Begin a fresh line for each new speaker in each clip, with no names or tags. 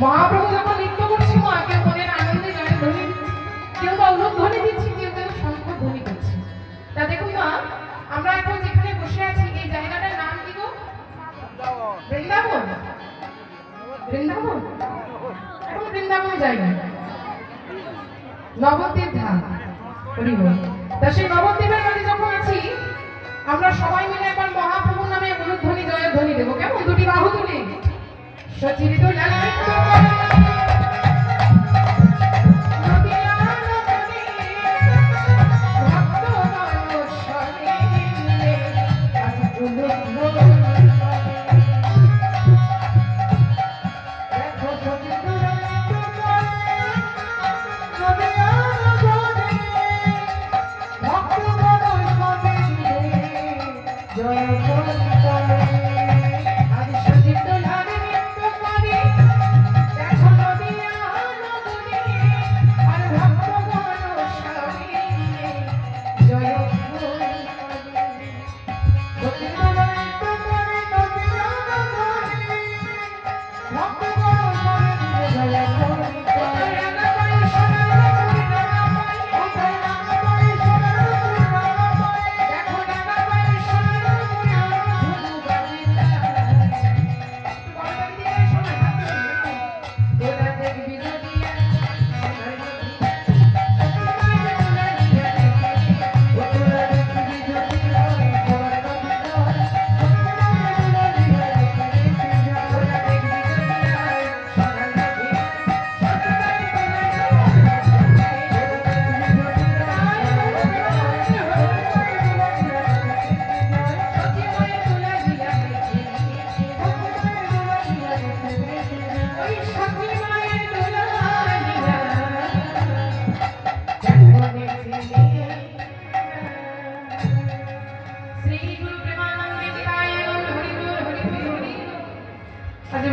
মহাপ্রভু যখন নৃত্য করছে মা কেউ মনের আনন্দে গান ধ্বনি কেউ বা উলুধ্বনি ধ্বনি দিচ্ছে কেউ কেউ শঙ্খ ধ্বনি করছে। তা দেখুন মা আমরা এখন যেখানে বসে আছি এই জায়গাটার নাম কি গো? বৃন্দাবন। বৃন্দাবন এখন বৃন্দাবন যাইনি, নবদ্বীপ ধাম। তা সেই নবদ্বীপের মাঝে যখন আছি আমরা সবাই মিলে একবার মহাপ্রভুর নামে উলুধ্বনি জয়ধ্বনি দেবো, কেমন? দুটি বাহু তুলে সচিরিত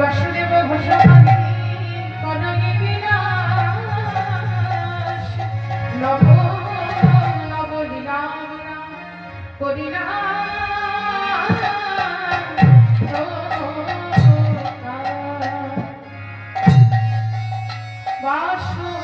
বাসুদেব ঘোষণী কনকে বিনাশ নব নব লীলা করিলা বাসুদেব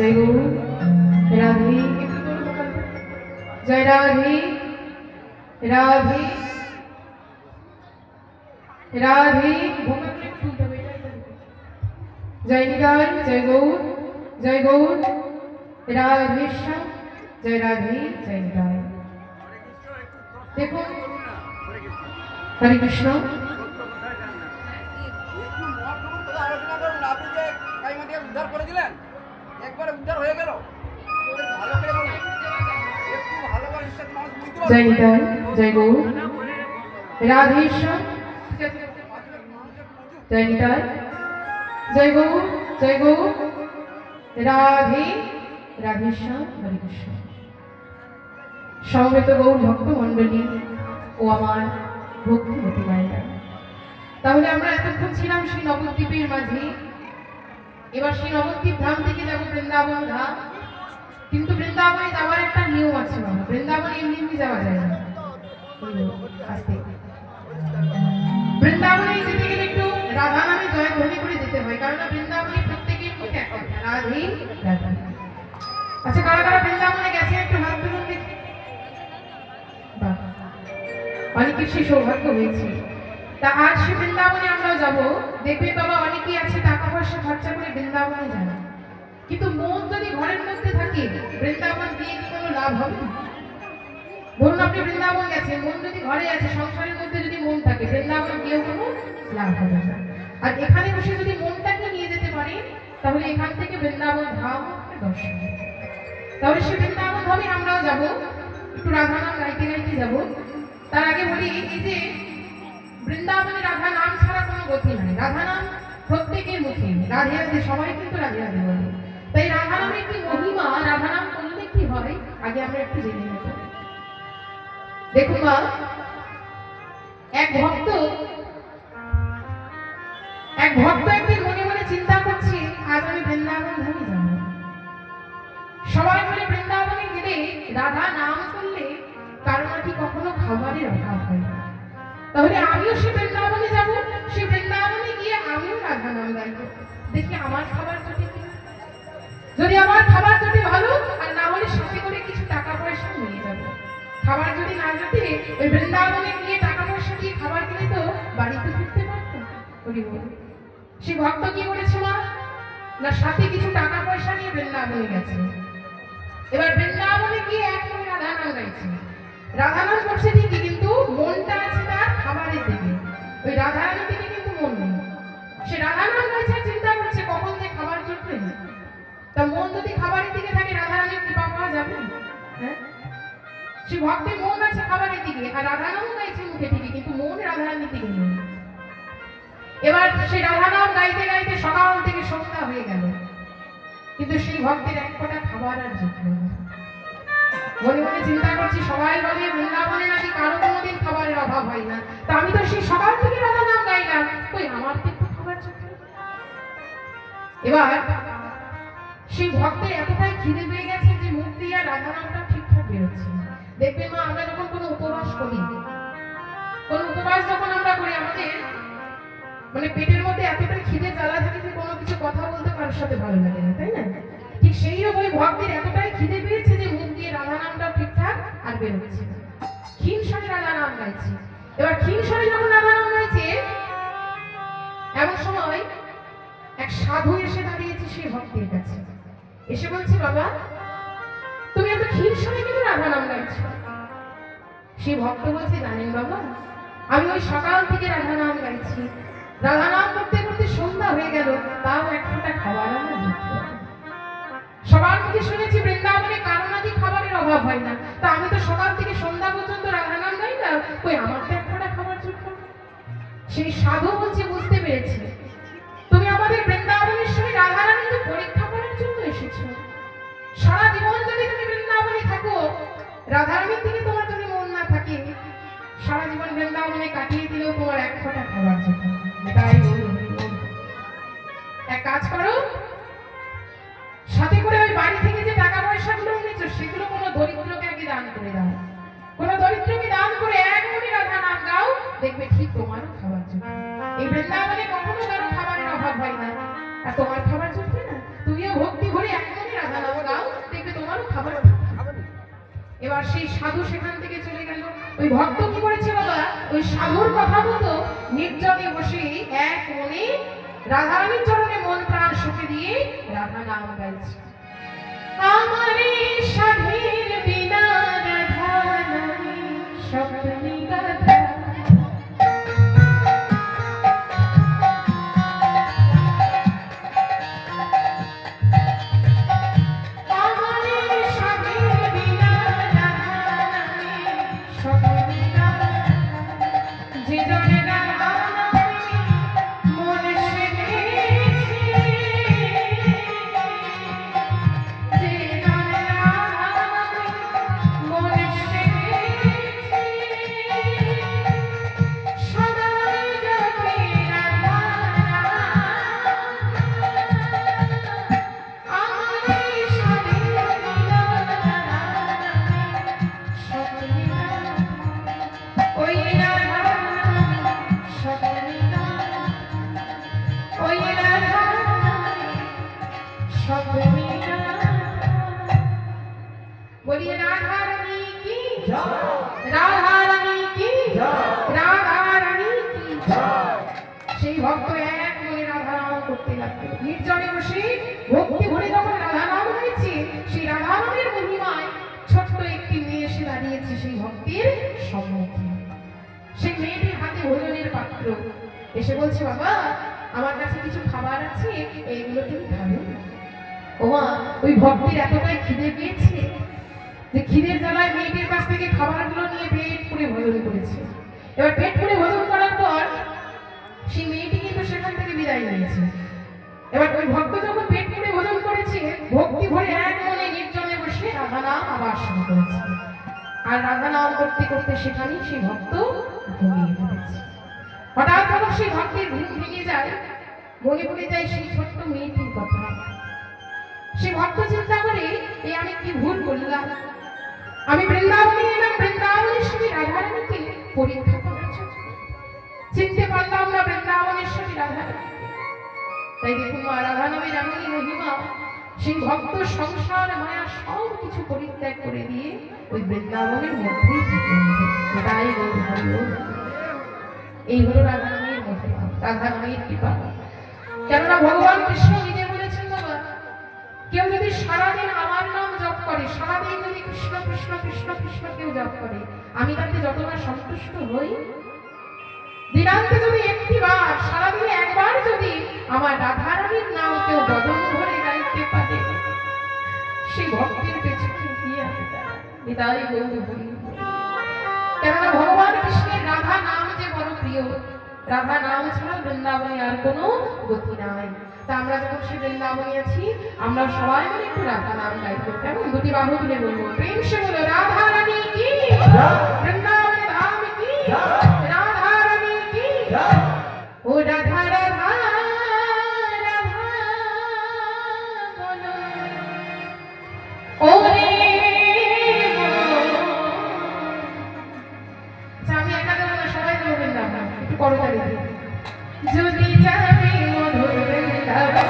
জয় গৌর রাধে জয় রাধে রাধে রাধে জয় নিতাই জয় গৌর রাধেশ্বর জয় রাধে জয় নিতাই। দেখুন হরে কৃষ্ণ।
উদ্ধার করে দিলেন, একবারে উদ্ধার হয়ে গেল। ভালো করে বলুন, একটু ভালো করে মানুষ বুঝতে পারবে।
জয় নিতাই জয় গৌর রাধেশ্বর জয় নিতাই জয় গৌর রাধে রাধেশ্বর হরে কৃষ্ণ। সমবেত গৌর ভক্ত মণ্ডলী ও আমার ভক্তিমতী মায়েরা, তাহলে আমরা এতক্ষণ ছিলাম সেই নবদ্বীপের মাঝে। এবার সেই নবদ্বীপ ধাম থেকে যাবো বৃন্দাবন ধাম। কিন্তু বৃন্দাবনে যাওয়ার একটা নিয়ম আছে বাবা, বৃন্দাবন এমনি এমনি যাওয়া যায় না। আস্তে বৃন্দাবনে যেতে গেলে একটু রাধা নামে জয় ধ্বনি করে যেতে হয়, কারণ বৃন্দাবনে প্রত্যেকের মুখে এক কথা রাধে রাধা। আচ্ছা, কারা কারা বৃন্দাবনে গেছে একটু হাত তুলুন দেখি। বাহ, অনেকের সেই সৌভাগ্য হয়েছে। তা আজ সে বৃন্দাবনে আমরাও যাবো। দেখবে বাবা, অনেকেই আছে টাকা পয়সা খরচা করে বৃন্দাবনে যায়, কিন্তু মন যদি ঘরের মধ্যে থাকে বৃন্দাবন গিয়ে কি কোনো লাভ হবে? ধরুন আপনি বৃন্দাবন গেছেন, মন যদি ঘরে আছে, সংসারের মধ্যে যদি মন থাকে, বৃন্দাবন গিয়েও কোনো লাভ হবে না। আর এখানে বসে যদি মনটাকে নিয়ে যেতে পারি, তাহলে এখান থেকে বৃন্দাবন ধাম দর্শন হবে। তাহলে সে বৃন্দাবন ধামে আমরাও যাবো, একটু রাধা নাম গাইতে গাইতে যাবো। তার আগে বলি, এই যে বৃন্দাবনে রাধা নাম ছাড়া কোনো গতি নাই। রাধা নাম প্রত্যেকের মুখে রাধে রাধে, সবাই কিন্তু রাধে রাধে বলে। তাই রাধা নামের কি মহিমা, রাধা নাম করলে কি হয়, আগে আমরা একটু জেনে নেব। দেখুন মা, এক ভক্ত একদিন মনে মনে চিন্তা করছে, আজ আমি বৃন্দাবন ধামে যাব। সবাই বলে বৃন্দাবনে গেলে রাধা নাম করলে কারো নাকি কখনো খাবারের অভাব হয় না। তাহলে আমিও সে বৃন্দাবনে যাব, সে বৃন্দাবনে গিয়ে আমিও রাধা নাম গাইব। দেখি আমার খাবার জোটে কিনা। যদি আমার খাবার জোটে ভালো, আর না হলে সাথে করে কিছু টাকা পয়সা নিয়ে যাব। খাবার যদি না জোটে, ওই বৃন্দাবনে গিয়ে টাকা পয়সা দিয়ে খাবার কিনে তো বাড়িতে ফিরতে পারতাম। সে ভক্ত কি করেছে মা, না সাথে কিছু টাকা পয়সা নিয়ে বৃন্দাবনে গেছে। এবার বৃন্দাবনে গিয়ে এক মনে রাধা নাম গাইছে। রাধা নাম করছে ঠিকই, কিন্তু মনটা আছে তার খাবারের দিকে, ওই রাধা রানীর দিকে কিন্তু মন নেই। সে রাধা নাম গাইছে, চিন্তা করছে কখন যে খাবার জুটবে। তা মন যদি খাবারের দিকে থাকে, রাধা রানীর কৃপা পাওয়া যাবে? হ্যাঁ, সে ভক্তের মন আছে খাবারের দিকে, আর রাধা নাম গাইছে মুখে ঠিকই, কিন্তু মন রাধা রানীর দিকে নেই। এবার সে রাধা নাম গাইতে গাইতে সকাল থেকে সন্ধ্যা হয়ে গেল, কিন্তু সেই ভক্তের এক ফোঁটা খাবার আর জুটল না। মনে মনে চিন্তা করছি, সবাই বলে বৃন্দাবনে নাকি কারো কোনোদিন খাবারের অভাব হয় না, তা আমি তো সেই সকাল থেকে রাধা নাম গাইলাম, কই আমার তো একটু খাবার জুটল। এবার সেই ভক্তের এতটাই খিদে পেয়ে গেছে যে মুখ দিয়ে রাধা নামটা ঠিকঠাক বেরোচ্ছে না। দেখবেন মা, আমরা যখন কোনো উপবাস করি, যখন আমরা করি, আমাদের মানে পেটের মধ্যে এতটাই খিদে জ্বালা থাকে যে কোনো কিছু কথা বলতে কারোর সাথে ভালো লাগে না, তাই না? ঠিক সেই রকমই ভক্তের এতটাই খিদে পেয়েছে যে মুখ দিয়ে রাধা নামটা ঠিকঠাক আর বেরোচ্ছে না। ক্ষীণ স্বরে রাধা নাম গাইছে। এবার ক্ষীণ স্বরে যখন রাধা নাম গাইছে, এমন সময় এক সাধু এসে দাঁড়িয়েছে সেই ভক্তের কাছে, এসে বলছে, বাবা তুমি এত ক্ষীণ স্বরে কেন রাধা নাম গাইছো? সেই ভক্ত বলছে, জানেন বাবা, আমি ওই সকাল থেকে রাধা নাম গাইছি, রাধা নাম করতে করতে সন্ধ্যা হয়ে গেল, তাও এক ফোঁটা খাবার আমার জুটল না। সবার মুখে শুনেছি বৃন্দাবনে কারো নাকি খাবারের অভাব হয় না, তা আমি তো সকাল থেকে সন্ধ্যা পর্যন্ত রাধা নাম গাই না, কই আমার তো এক ফোঁটা খাবার জুটল না। সেই সাধু বলছে, বুঝতে পেরেছি, তুমি আমাদের বৃন্দাবনের সঙ্গে রাধা রানীকে পরীক্ষা করার জন্য এসেছো। সারা জীবন যদি তুমি বৃন্দাবনে থাকো, রাধা রানীর দিকে তোমার যদি মন না থাকে, সারা জীবন বৃন্দাবনে কাটিয়ে দিলেও তোমার এক ফোঁটা খাবার জুটবে না। তাই এক কাজ করো, সাথে করে ওই বাড়ি থেকে যে টাকা পয়সাগুলো এনেছো, সেগুলো কোনো দরিদ্রকে আগে দান করে দাও। কোনো দরিদ্রকে দান করে এক মনে রাধা নাম গাও, দেখবে ঠিক তোমারও খাবার জুটবে। এই বৃন্দাবনে কখনো কারো খাবারের অভাব হয় না, আর তোমার খাবার জুটবে না। তুমিও ভক্তি ভরে এক মনে রাধা নাম এবার সেই সাধু সেখান থেকে চলে গেল। ওই ভক্ত কি করেছে বাবা, ওই সাধুর কথা মতো নির্জনে বসে এক মনে রাধারানীর চরণে মন প্রাণ সঁপে দিয়ে রাধা নাম গাইছে। আমারে সাধের বিনা রাধা নামে স্বপ্নে গাথা, बोलिए राधा रानी की जय, राधा रानी की जय, राधा रानी की जय। সেই ভক্ত এক মনে রাধা নাম করতে লাগলো। নির্জনে বসে ভক্তি ভরে যখন রাধা নাম গাইছে, সেই রাধা নামের মহিমায় ছোট্ট একটি মেয়ে এসে দাঁড়িয়েছে সেই ভক্তির সম্মুখে। সেই মেয়েটির হাতে ভোজনের পাত্র, এসে বলছে বাবা আমার কাছে কিছু খাবার আছে, এইগুলো তুমি খাবে। ওমা ওই ভক্তির এতটাই খিদে পেয়েছে যে খিদের জ্বালায় মেয়েটির কাছ থেকে খাবারগুলো নিয়ে পেট পুরে ভোজন করেছে। এবার পেট পুরে ভোজন করার পর সেই মেয়েটি কিন্তু সেখান থেকে বিদায় নিয়েছে। এবার ওই ভক্ত যখন পেট পুরে ভোজন করেছে, ভক্তি ভরে এক মনে নির্জনে বসে রাধা নাম আবার শুরু করেছে। আর রাধা নাম করতে করতে সেখানেই সেই ভক্ত ঘুমিয়ে পড়েছে। হঠাৎ যখন সেই ভক্তের ঘুম ভেঙে যায়, মনে পড়ে যায় সেই ছোট্ট মেয়েটির কথা। সেই ভক্ত চিন্তা করে এই আমি কি ভুল করলাম, আমি বৃন্দাবনে এলাম বৃন্দাবনেশ্বরী রাধারানীকে পরীক্ষা করার জন্য, চিনতে পারলাম না বৃন্দাবনেশ্বরী রাধারানী। তাই দেখুন মা রাধা নামের এমনই মহিমা, সেই ভক্ত সংসার মায়া সব কিছু পরিত্যাগ করে দিয়ে ওই বৃন্দাবনের মধ্যেই থেকে তাই এই হলো রাধা নামের মহিমা, রাধা নামের কৃপা। কেননা ভগবান কৃষ্ণ নিজে বলেছেন বাবা, কেউ যদি সারাদিন আমার নাম জপ করে, সারাদিন যদি কৃষ্ণ কৃষ্ণ কৃষ্ণ কৃষ্ণ কেউ জপ করে, আমি তাতে যতটা সন্তুষ্ট হই, দিনান্তে যদি একটিবার সারাদিনে একবার যদি আমার রাধারানীর নাম কেউ বদন ভরে গাইতে পারে, সেই ভক্তির পেছনে গিয়ে আমি বিদায় গৌর হই। কেননা ভগবান কৃষ্ণের রাধা নাম যে বড় প্রিয়, রাধা নাম ছাড়া বৃন্দাবনে আর কোনো গতি নাই। তা আমরা যখন সে বৃন্দাবনে আছি, আমরা সবাই মিলে একটু রাধা নাম গাইবো, কেমন? দুটি বাহু তুলে বলবো, প্রেম সে বলো রাধা রানী কি, বৃন্দাবনে ধাম কি, রাধা রানী কি, ও রাধা রাধা রাধা বলো, ও রে আমি একা যাবো না, সবাই যাবো বৃন্দাবন, একটু করতালি দিই। যদি যাবে মধুর বৃন্দাবন,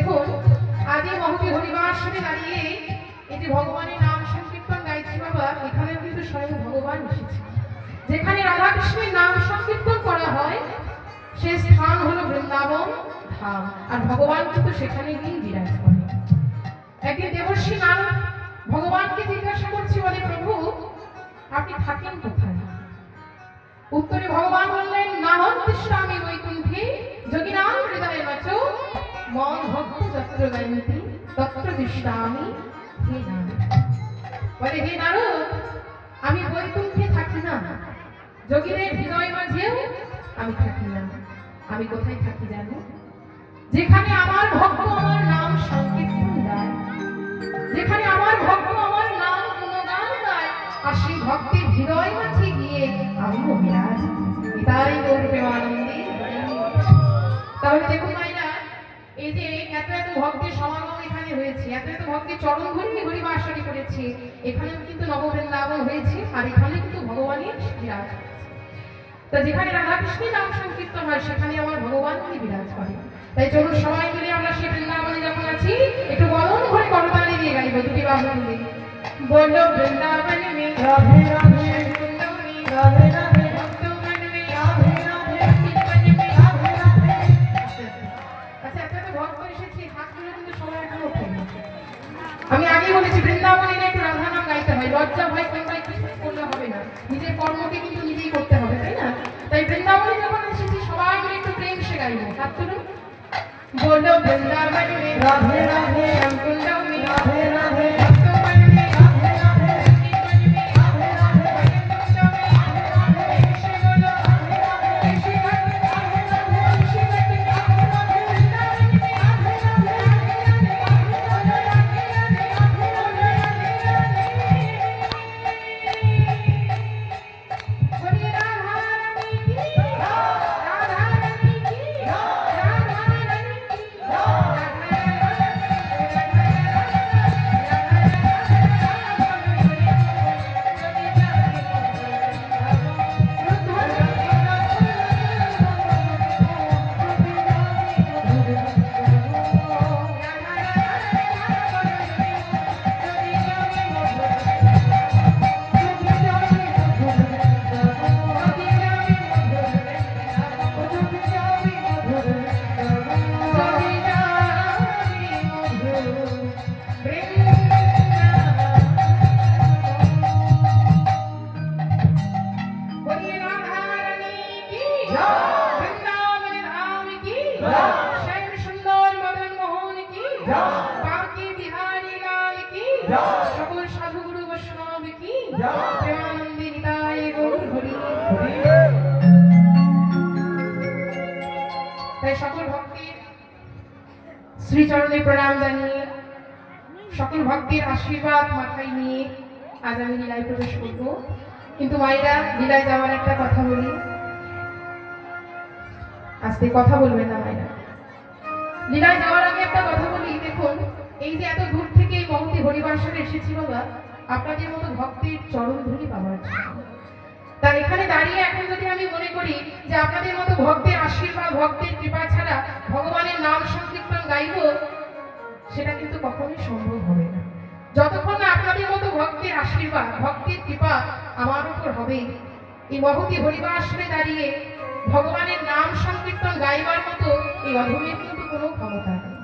দেখুন আজ এই মহতি হরিবাসনে দাঁড়িয়ে এই যে ভগবানের নাম সংকীর্তন গাইছি বাবা, এখানে কিন্তু স্বয়ং ভগবান এসেছে। যেখানে রাধাকৃষ্ণের নাম সংকীর্তন করা হয় সে স্থান হলো বৃন্দাবন ধাম, আর ভগবান কিন্তু সেখানে গিয়ে বিরাজ করে। একদিন দেবর্ষী নারদ ভগবানকে জিজ্ঞাসা করছে, বলে প্রভু আপনি থাকেন কোথায়? উত্তরে ভগবান বললেন, নাহং তিষ্ঠামি বৈকুণ্ঠে যোগিনাং হৃদয়ে বাচো মন ভক্ত যত্র গায়ন্তি তত্র তিষ্ঠামি হে নারদ। বলে হে নারদ, আমি বৈকুণ্ঠে থাকি না, যোগীদের হৃদয় মাঝেও আমি থাকি না। আমি কোথায় থাকি জানো? যেখানে আমার ভক্ত আমার নাম সংকীর্তন গায়, যেখানে আমার ভক্ত আমার নাম গুণগান গায়, আর সেই ভক্তের হৃদয় মাঝে গিয়ে আমিও বিরাজ। তাই গৌর প্রেমানন্দে। তাহলে দেখুন মাইরা, এই যে এত এত ভক্তের সমাগম এখানে হয়েছে, এত এত ভক্তের চরণ ধরে হরিবাসনে করেছে, এখানেও কিন্তু নববৃন্দাবন হয়েছে, আর এখানে কিন্তু ভগবানের বিরাজ। তা যেখানে রাধাকৃষ্ণের নাম সংকীর্তন হয় সেখানে আমার ভগবানকে বিরাজ করে। তাই চলুন সবাই মিলে আমরা সেই বৃন্দাবনে যখন আছি একটু বলন ভরে করতালি দিয়ে গাইব দুটি বাহু মিলে। বলো বৃন্দাবন মে রাধে রাধে, বৃন্দাবনী রাধে রাধে, ভক্তগণ মে রাধে রাধে, কীর্তন মে রাধে রাধে। আচ্ছা এত এত ভক্ত এসেছে, হাতগুলো কিন্তু সবাই একটু ওঠেনি। আমি আগে বলেছি বৃন্দাবনে একটু রাধা নাম গাইতে হয়, লজ্জা ভয় কোনটাই কিছু করলে হবে না, নিজের কর্মকে কিন্তু নিজেই করতে হবে, তাই না? তাই বৃন্দাবনে যখন এসেছি সবাই মিলে একটু প্রেম সে গাইবো। হাত তুলুন। बोलो वृंदावन में राधे राधे, श्यामकुंड में राधे राधे, भक्तगण में राधे राधे, कीर्तन में राधे राधे, वैकुंठ में राधे राधे, ऐसे बोलो राधे राधे, ऐसे गाओ राधे राधे, ऐसे गाते राधे राधे, वृंदावन में राधे राधे, राधे राधे, राधे राधे, बोलिए राधा रानी की, राधा रानी की, সকল সাধুগুরু বৈষ্ণব কি প্রেমানন্দে নিতাই গৌর হরি। তাই সকল ভক্তের শ্রীচরণে প্রণাম জানিয়ে, সকল ভক্তের আশীর্বাদ মাথায় নিয়ে আজ আমি লীলায় প্রবেশ করব। কিন্তু মায়েরা, লীলায় যাওয়ার একটা কথা বলি, আজকে কথা বলবেন না মায়েরা। লীলায় যাওয়ার আগে একটা কথা বলি, দেখুন এই যে এত দূর থেকে এই মহতি হরিবাসনে এসেছি বাবা আপনাদের মতো ভক্তের চরণ ধরি পাওয়ার জন্য। তাই এখানে দাঁড়িয়ে এখন যদি আমি মনে করি যে আপনাদের মতো ভক্তের আশীর্বাদ ভক্তের কৃপা ছাড়া ভগবানের নাম সংকীর্তন গাইব, সেটা কিন্তু কখনোই সম্ভব হবে না। যতক্ষণ না আপনাদের মতো ভক্তের আশীর্বাদ ভক্তের কৃপা আমার উপর হবে, এই মহতি হরিবাসনে দাঁড়িয়ে ভগবানের নাম সংকীর্তন গাইবার মতো এই অধমের কিন্তু কোনো ক্ষমতা নেই।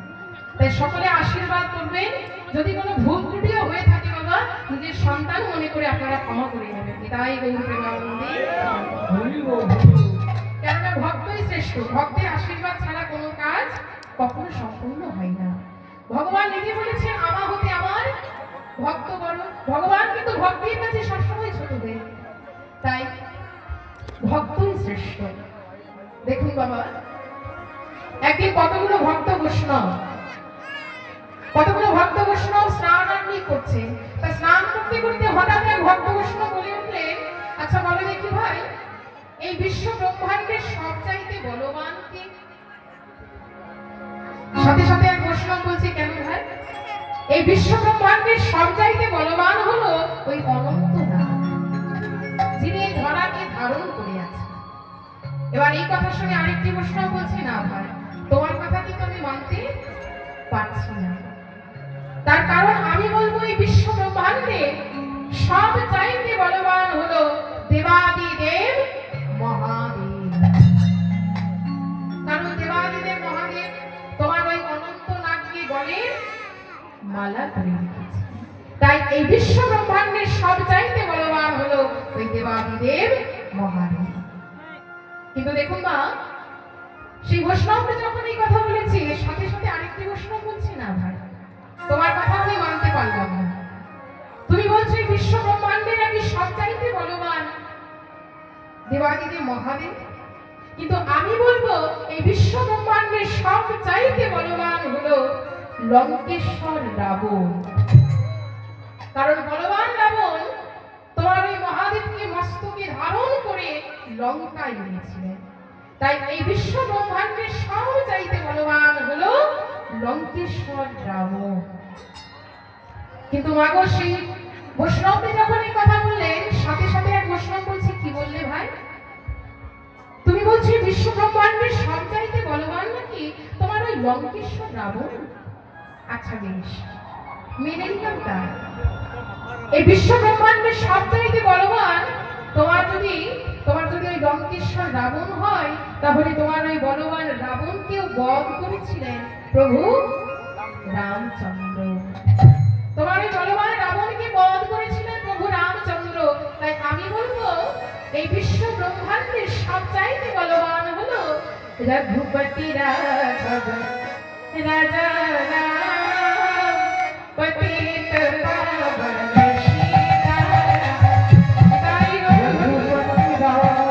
তাই সকলে আশীর্বাদ করবেন। যদি কোনো ভুল ত্রুটিও হয়ে থাকে বাবা, নিজের সন্তান মনে করে আপনারা ক্ষমা করে নেবেন। তাই গৌর প্রেমানন্দে। কেননা ভক্তই শ্রেষ্ঠ, ভক্তের আশীর্বাদ ছাড়া কোনো কাজ কখনো সম্পূর্ণ হয় না। ভগবান নিজে বলেছেন, আমা হতে আমার ভক্ত বড়। ভগবান কিন্তু ভক্তের কাছে সবসময় ছোট দেয়, তাই ভক্তই শ্রেষ্ঠ। দেখুন বাবা, একদিন কতগুলো ভক্ত বৈষ্ণব স্নানান্নি করছে। তা স্নান করতে করতে হঠাৎ এক ভক্ত বৈষ্ণব বলে উঠলেন, আচ্ছা বলো দেখি ভাই, এই বিশ্ব ব্রহ্মাণ্ডের সবচাইতে বলবান কে? সাথে সাথে এক বৈষ্ণব বলছে, কেন ভাই? এই বিশ্ব ব্রহ্মাণ্ডের সবচাইতে বলবান হলো ওই অনন্ত নাম, যিনি এই ধরাকে ধারণ করে আছে। এবার এই কথা শুনে আরেকটি বৈষ্ণব বলছে, না ভাই তোমার কথা কিন্তু আমি মানতে মালা করে রেখেছে। তাই এই বিশ্ব ব্রহ্মাণ্ডের সব চাইতে বলবান হলো ওই দেবাদিদেব মহাদেব। কিন্তু দেখুন মা, সেই বৈষ্ণবটা যখন এই কথা বলেছে, সাথে সাথে আরেকটি বৈষ্ণব বলছে, না ভাই, তোমার কথা আমি মানতে পারলাম না। তুমি বলছো এই বিশ্ব ব্রহ্মাণ্ডের নাকি সব চাইতে বলবান দেবাদিদেব মহাদেব, কিন্তু আমি বলবো এই বিশ্ব ব্রহ্মাণ্ডের সব চাইতে বলবান হলো লঙ্কেশ্বর রাবণ। কারণ বলবান রাবণ তোমার ওই মহাদেবকে মস্তকে ধারণ করে লঙ্কায় এনেছিলেন। তাই এই বিশ্ব ব্রহ্মাণ্ডের সব চাইতে বলবান হলো লঙ্কেশ্বর রাবণ। কিন্তু মাগো, সেই বৈষ্ণবকে যখন এই কথা বললেন, সাথে সাথে এক বৈষ্ণব বলছে, কি বললে ভাই, তুমি বলছো বিশ্ব ব্রহ্মাণ্ডের সব চাইতে বলবান নাকি তোমার ওই লঙ্কেশ্বর রাবণ? আচ্ছা বেশ, মেনে নিলাম। তাই এই বিশ্ব ব্রহ্মাণ্ডের সব চাইতে বলবান তোমার যদি ওই লঙ্কেশ্বর রাবণ হয়, তাহলে তোমার ওই বলবান রাবণকেও বধ করেছিলেন প্রভু রামচন্দ্র। তোমার ওই বলবান রাবণকে বধ করেছিলেন প্রভু রামচন্দ্র। তাই আমি বলবো এই বিশ্ব ব্রহ্মাণ্ডের সব চাইতে বলবান হলো রঘুপতি রাঘব রাজা রাম পতিত পাবন সীতারাম। তাই রঘুপতি রাঘব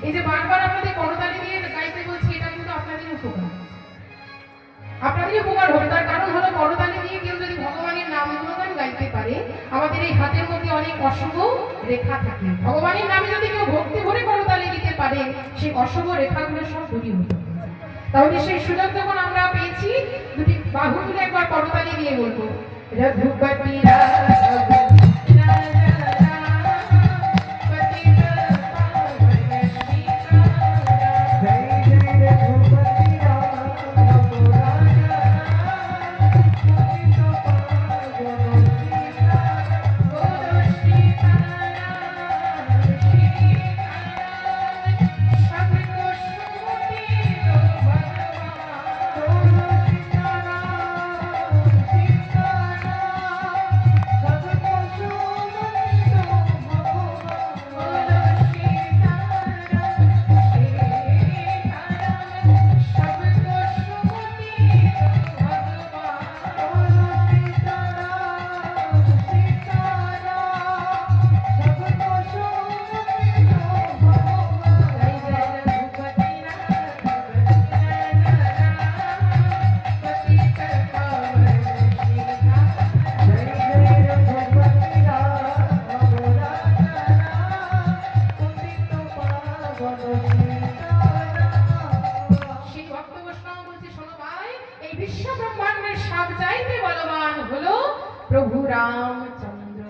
এই যে বারবার আপনাদের করতালি দিয়ে গাইতে বলছি, এটা কিন্তু আপনাদের উপকার হবে। তার কারণ হলো করতালি দিয়ে কেউ যদি ভগবানের নাম গুণগান গাইতে পারে, আমাদের এই হাতের মধ্যে অনেক অশুভ রেখা থাকে, ভগবানের নামে যদি কেউ ভক্তি ভরে করতালি দিতে পারে, সেই অশুভ রেখাগুলো সব দূরীভূত হয়ে যায়। তাহলে সেই সুযোগ যখন আমরা পেয়েছি, দুটি বাহু তুলে একবার করতালি দিয়ে বলবো, রঘুপতি রাঘব প্রভু রামচন্দ্র।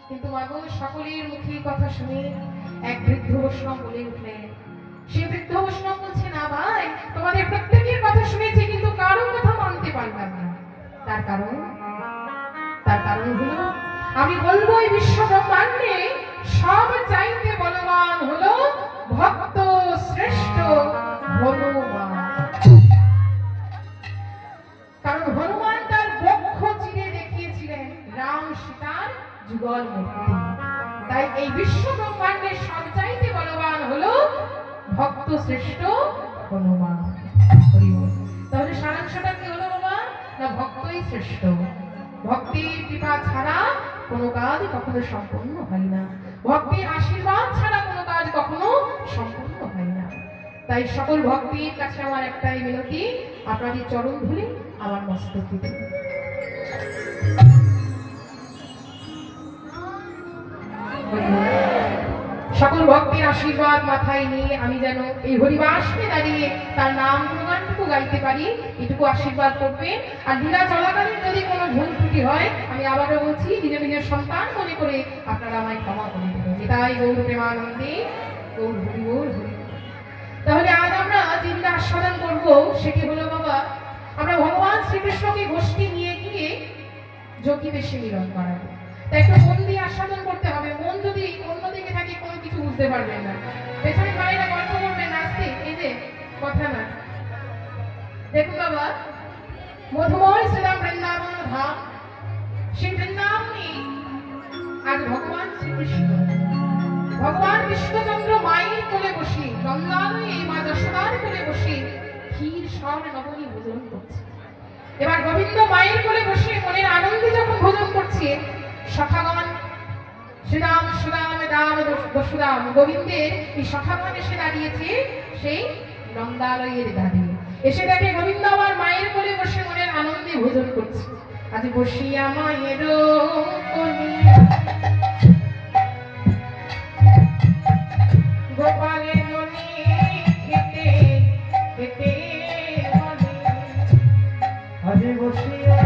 কিন্তু মাগো, সকলের মুখে কথা শুনে এক বৃদ্ধ বৈষ্ণব বলে উঠলেন, সে বৃদ্ধ বৈষ্ণব বলছে, না ভাই, তোমাদের প্রত্যেকের কথা শুনেছি, কিন্তু কারো কথা মানতে পারলাম না। তার কারণ হলো, আমি বলবো এই বিশ্ব ব্রহ্মাণ্ডে সব চাইতে বলবান হলো ভক্ত শ্রেষ্ঠ হনুমান। কারণ হনুমান তার বক্ষ চিরে দেখিয়েছিলেন রাম সীতার যুগল মূর্তি। তাই এই বিশ্ব ব্রহ্মাণ্ডের সবচাইতে বলবান হলো ভক্ত শ্রেষ্ঠ হনুমান। হরি বল। তাহলে সারাংশটা কি হলো বাবা? না ভক্তই শ্রেষ্ঠ। ভক্তির কৃপা ছাড়া কোনো কাজ কখনো সম্পূর্ণ হয় না, ভক্তির আশীর্বাদ ছাড়া কোনো কাজ কখনো সম্পূর্ণ হয় না। তাই সকল ভক্তির কাছে আমার একটাই মিনতি, আপনাদের চরণ ধুলি আমার মস্তকে দিন। সকল ভক্তির আশীর্বাদ মাথায় নিয়ে আমি যেন এই হরিবাসনে দাঁড়িয়ে তার নাম গুণগানটুকু গাইতে পারি, এটুকু আশীর্বাদ করবেন। আর লীলা চলাকালীন যদি কোনো ভুল ত্রুটি হয়, আমি আবারও বলছি, নিজের নিজের সন্তান মনে করে আপনারা আমায় ক্ষমা করে দেবেন। এটাই গৌর প্রেমানন্দে, গৌর হরি বল, হরি বল। তাহলে আজ আমরা যে লীলা আস্বাদন করবো সেটি হলো বাবা, আমরা ভগবান শ্রীকৃষ্ণকে গোষ্ঠী নিয়ে গিয়ে যোগী বেশি মিলন করাবো। তাই একটু মন দিয়ে আস্বাদন করতে হবে। মন যদি অন্যদিকে থাকে কোনো কিছু বুঝতে পারবেন না। পেছনে ভাইরা গল্প করবেন নাচতে, এই যে কথা না। দেখুন বাবা, মধুময় শ্রীরাম বৃন্দাবন ধাম, সেই বৃন্দাবনে আজ ভগবান শ্রীকৃষ্ণ, ভগবান কৃষ্ণচন্দ্র মায়ের কোলে বসে, গঙ্গালয়ে মা যশোদার কোলে বসে ক্ষীর সর নবনী ভোজন করছে। এবার গোবিন্দ মায়ের কোলে বসে মনের আনন্দে যখন ভোজন করছে, সখাগণ শ্রীরাম সুরাম রাম দশরাম গোবিন্দের এই সখাগণ এসে দাঁড়িয়েছে সেই নন্দালয়ের দাঁড়িয়ে। এসে দেখে গোবিন্দ আমার মায়ের কোলে বসে মনের আনন্দে ভোজন করছে। আজ বসিয়া মায়ের কোলে গোপালের জনে খেতে খেতে বলে, আজ বসিয়া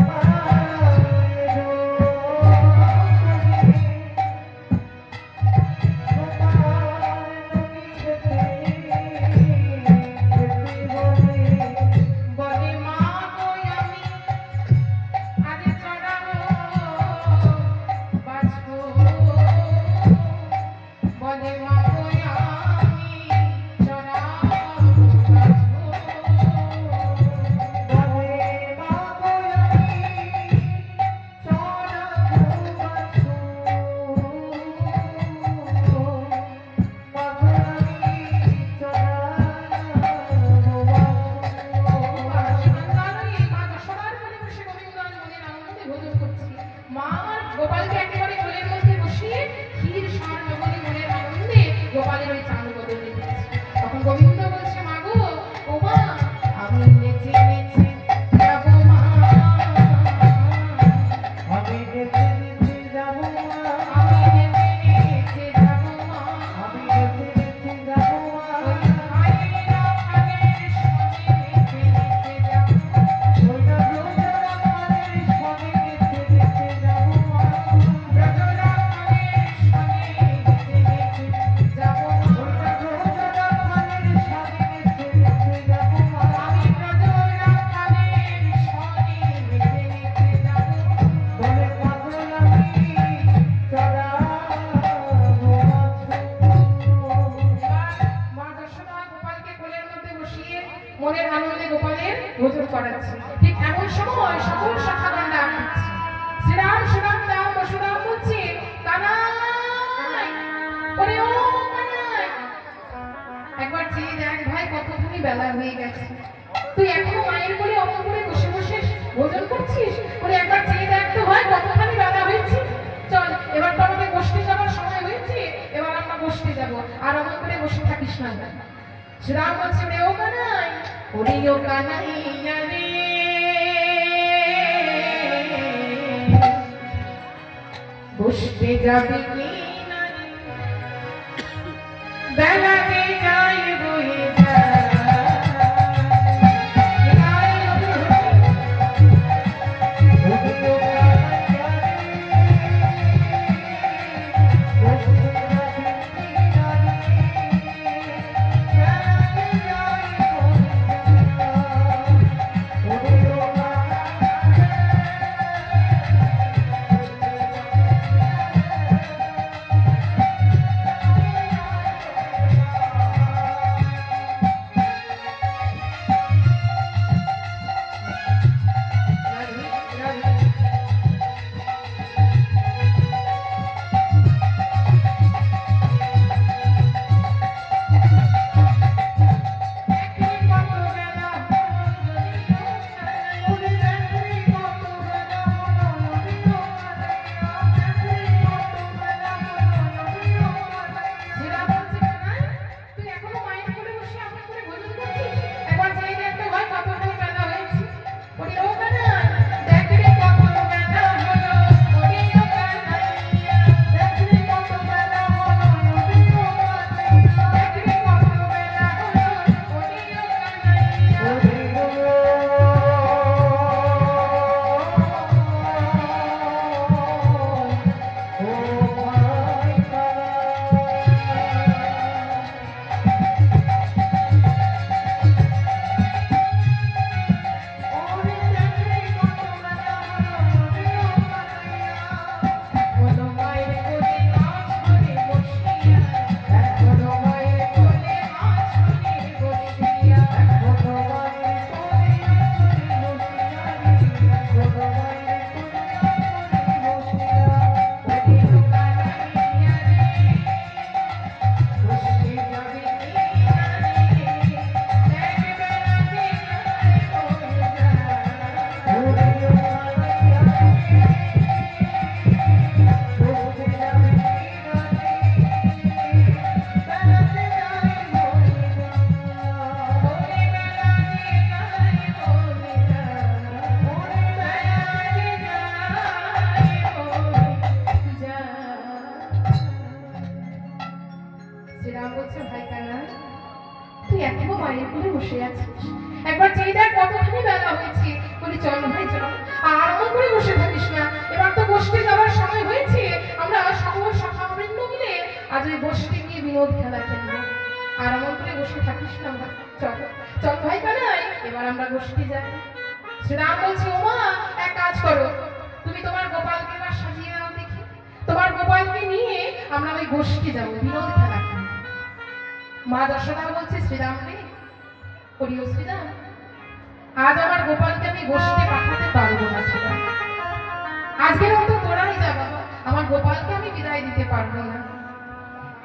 মনের আনন্দে গোপালের ভোজন করাচ্ছে। ঠিক এমন সময় সকল সখাগণ ডাক দিচ্ছে, শ্রীরাম সুরাম রাম বসুরাম বলছে, কানাই, ওরে ও কানাই, একবার চেয়ে দেখ ভাই, কতখানি বেলা হয়ে গেছে, তুই এখনো মায়ের কোলে অমন করে বসে বসে ভোজন করছিস? ওরে একবার চেয়ে দেখ তো ভাই, কতখানি বেলা হয়েছে, চল এবার তো আমাদের গোষ্ঠী যাবার সময় হয়েছে, এবার আমরা গোষ্ঠী যাব, আর অমন করে বসে থাকিস না। শ্রীরাম বলছে, রে ও কানাই, ওরে ও কানাইয়া রে, বসতে যাবে কি না রে, বেলা যে যায় বয়ে যায়। আজ ওই গোষ্ঠী গিয়ে বিনোদ খেলা খেলবো। আর এমন করে বসে থাকিস না ভাই, চল চল ভাই কানাই, এবার আমরা গোষ্ঠী যাই। শ্রীরাম বলছে, ওমা এক কাজ করো, তুমি তোমার গোপালকে এবার সাজিয়ে নাও দেখি, তোমার গোপালকে নিয়ে আমরা ওই গোষ্ঠী যাবো, বিনোদ খেলা খেলবো। মা যশোদা বলছে, শ্রীরাম রে, করিও শ্রীরাম, আজ আমার গোপালকে আমি গোষ্ঠী পাঠাতে পারবো না শ্রীরাম, আজকের মতো তোরাই যা বাবা, আমার গোপালকে আমি বিদায় দিতে পারবো না।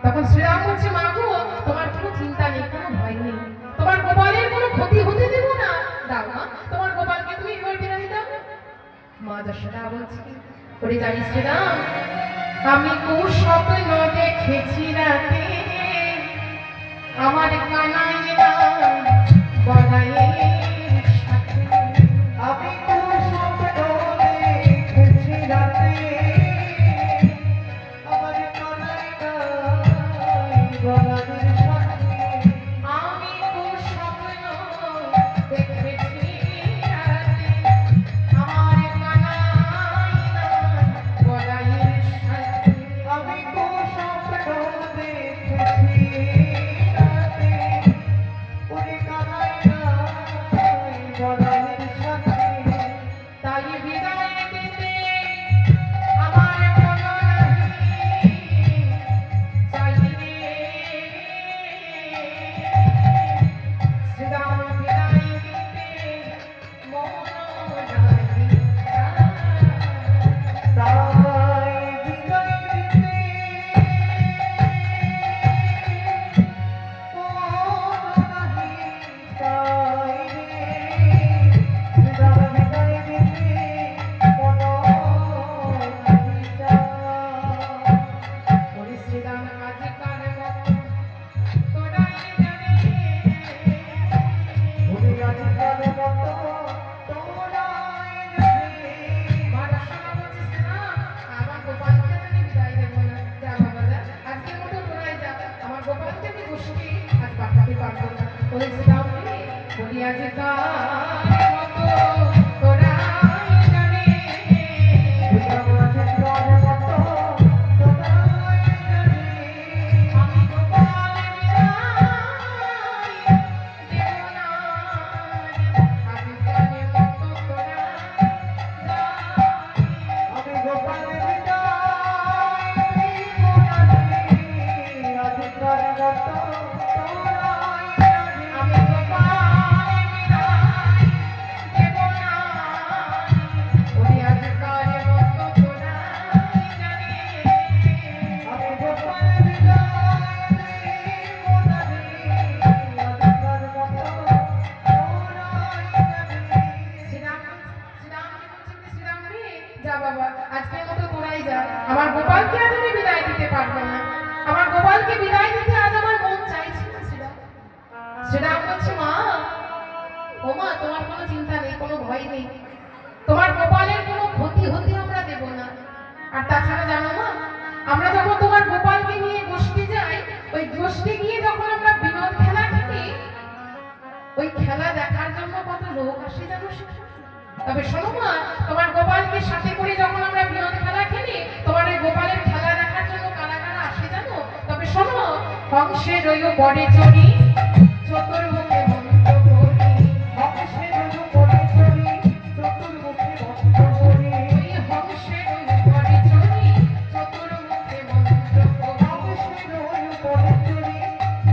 তখন শ্রীরাম বলছে, মা গো, তোমার কোনো চিন্তা নেই, কোনো ভয় নেই, তোমার গোপালের কোনো ক্ষতি হতে দেবো না, দাও মা, তোমার গোপালকে তুমি এবার বিদায় দাও। মা যশোদা বলছে, ওরে জানি শ্রীরাম, আমি কুস্বপ্ন দেখেছি রাতে, আমার কানাই বলায়ে
আমি কুস্বপ্ন দেখেছি রাতে, আমার কানাই বলায়ে সাথে।
আমি কুস্বপ্ন দেখেছি রাতে, আমার কানাই বলায়ে সাথে।
আমি কুস্বপ্ন দেখেছি রাতে, ওরে কানাই বলায়ে সাথে।
তাই বিদায় দিতে আমার মন নাহি চাইরে, শ্রীরাম বিদায় দিতে মন নাহি চায়।
তাই বিদায় দিতে মন নাহি চায় রে, শ্রীরাম বিদায় দিতে মন নাহি চায়।
ওরে শ্রীরাম আজকার মতো তোরাই জানে,
ওরে আজকাল মতো তোরাই জানে।
মারাশোনা বলছে শ্রীরাম, আমার গোপালকে আমি বিদায় দেবো না, যা বাবা যা, আজকের মতো তোরাই যা, আমার গোপালকে আমি গোষ্ঠী আজ পাঠাতে পারবো না। ওরে শ্রীরাম রে, বলি আজকার মতো তোরাই জানে,
শ্রীরাম আজকাল মতো তোরাই জানে।
আমি গোপাল বিদায় দেবো না, আজকার মতো তোরা জানে।
আমি গোপাল বিদায় দিব না রে, আজকাল মতো তোরাই জানে।
আমি গোপাল বিদায় দেবো না, ওরে আজকার মতো তোরাই জানে।
আমি গোপাল বিদায় দিব না রে, আজকাল মতো তোরাই জানে।
শ্রীরাম রে, যা বাবা, আজকের মতো তোরাই যা, আমার গোপালকে আজ আমি বিদায় দিতে পারবো না, আমার গোপালকে বিদায় দিতে আজ আমার মন চাইছে না শ্রীরাম। শ্রীরাম বলছে, মা ও মা, তোমার কোনো চিন্তা নেই, কোনো ভয় নেই, তোমার গোপালের কোনো ক্ষতি হতে আমরা দেব না। আর তাছাড়া জানো মা, আমরা যখন তোমার গোপালকে নিয়ে গোষ্ঠী যাই, ওই গোষ্ঠী গিয়ে যখন আমরা বিনোদ খেলা খেলি, ওই খেলা দেখার জন্য কত লোক আসে জানো সেখানে। তবে শোনো মা, তোমার গোপালকে সাথে করে যখন আমরা বিনোদ খেলা খেলি, তোমার ওই গোপালের খেলা দেখার জন্য কারা কারা আসে জানো? তবে শোনো, হংসের ওই বড়ে চড়ি, চতুর্মুখে মন্ত্র করি,
হংসের উপরে চড়ি, চতুর্মুখে মন্ত্র করি।
ওই হংসের ওই বড়ে চড়ি, চতুর্মুখে মন্ত্র করি।
হংসের উপরে চড়ি,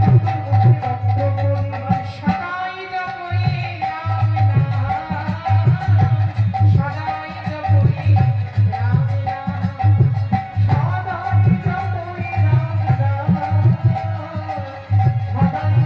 চতুর্মুখে মন্ত্র করি।
আমার সদাই জপই রাম নাম, সদাই জপই রাম নাম,
সদাই জপই রাম নাম, সদাই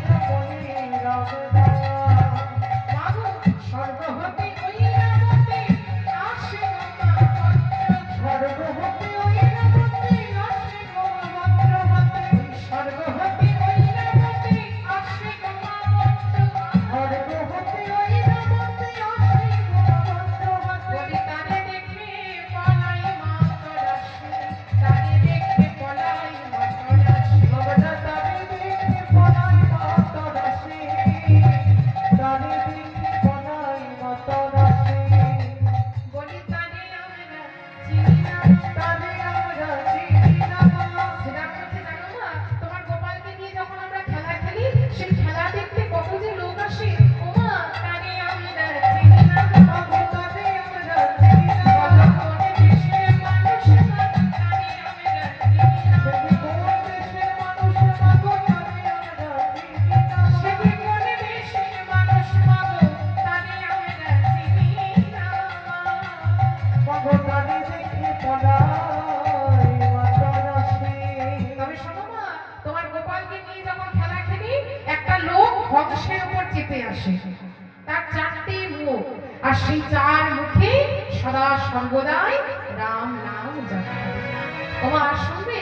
সর্বদাই রাম নাম জপ করো। ওমা আর শুনবে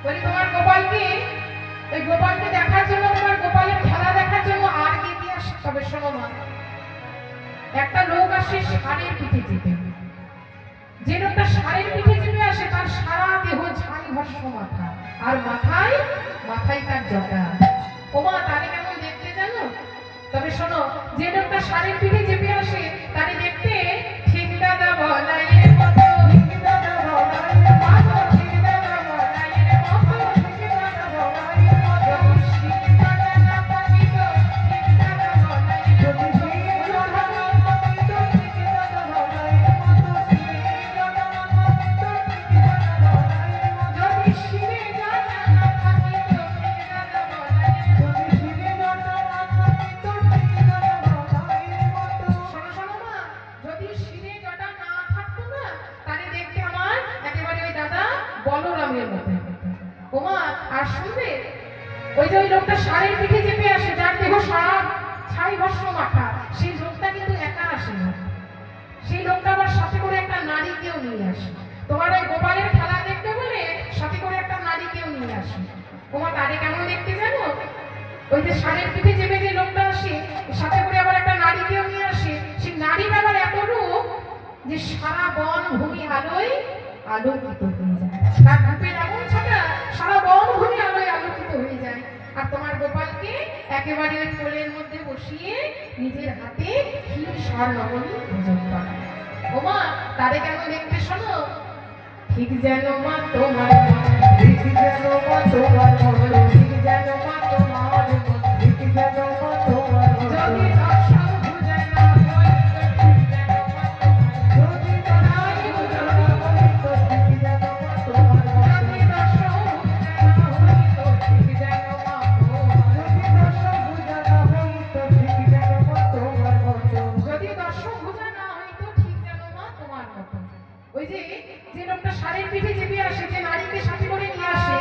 বলি তোমার গোপালকে, ওই গোপালকে দেখার জন্য, তোমার গোপালের খেলা দেখার জন্য আর কে কি আসে? তবে শোনো মা, একটা লোক আসে ষাঁড়ের পিঠে চেপে। যে লোকটা ষাঁড়ের পিঠে চেপে আসে তার সারা দেহ ছাই ভস্ম মাথা, আর মাথায় মাথায় তার জটা। ওমা তারে কেমন দেখতে জানো? তবে শোনো, যে লোকটা ষাঁড়ের পিঠে চেপে আসে তারে দেখতে ঠিক দাদা বলাইয়ের মতো, ঠিক দাদা বলাইয়ের মতো, ঠিক দাদা বলাইয়ের মতো, ঠিক দাদা বলাইয়ের মতো, ঠিক দাদা না থাকিত, ঠিক দাদা বলাইয়ের মতো, ঠিক দাদা না থাকিত, ঠিক দাদা বলাইয়ের মতো, যদি শিরে জানা না থাকিত, ঠিক দাদা বলাইয়ের মতো, শিরে জানা না থাকিত, ঠিক দাদা বলাইয়ের মতো। শোনো শোনো মা, যদি শিরে জটা না থাকতো না তাহলে দেখতে আমার একেবারে ওই দাদা বলরামের মতো। ওমা আর শুনবে, ওই যে ওই লোকটা ষাঁড়ের পিঠে চেপে আসে, যার দেহ সারা ছাই ভস্ম মাখা, সেই লোকটা কিন্তু একা আসে না, সেই লোকটা আবার সাথে করে একটা নারীকেও নিয়ে আসে। তোমার ওই গোপালের খেলা দেখতে বলে সাথে করে একটা নারীকেও নিয়ে আসে। তোমার তারে কেমন দেখতে জানো? ওই যে ষাঁড়ের পিঠে চেপে যে লোকটা আসে সাথে করে আবার একটা নারীকেও নিয়ে আসে। সেই নারীর আবার এত রূপ যে সারা বন ভূমি আলোয় আলোকিত হয়ে যায়, তার রূপের এমন ছাটা সারা বন ভূমি আলোয় আলোকিত হয়ে যায়। আর তোমার গোপালকে একেবারে ওই কোলের মধ্যে বসিয়ে নিজের হাতে ক্ষীর স্বর্ণমণি ভোজন করায়। ওমা তারে কেমন দেখতে শোনো, ঠিক যেন মা তোমার মন,
ঠিক যেন মা তোমার মন,
ঠিক যেন মা তোমার মন,
ঠিক যেন মা তোমার মন,
যদি দর্শন বুঝে না হয় তো ঠিক যেন মা তোমার মন,
যদি তাহাই বুঝানো হয় তো ঠিক যেন মা তোমার মন,
যদি দর্শন বুঝে না হয় তো ঠিক যেন মা তোমার মন,
যদি দর্শন বুঝানো হয় তো ঠিক যেন মা তোমার মন,
যদি দর্শক বোঝা না হয় তো ঠিক যেন মা তোমার মতো। ওই যে যে লোকটা ষাঁড়ের পিঠে চেপে আসে, যে নারীকে সাথে করে নিয়ে আসে,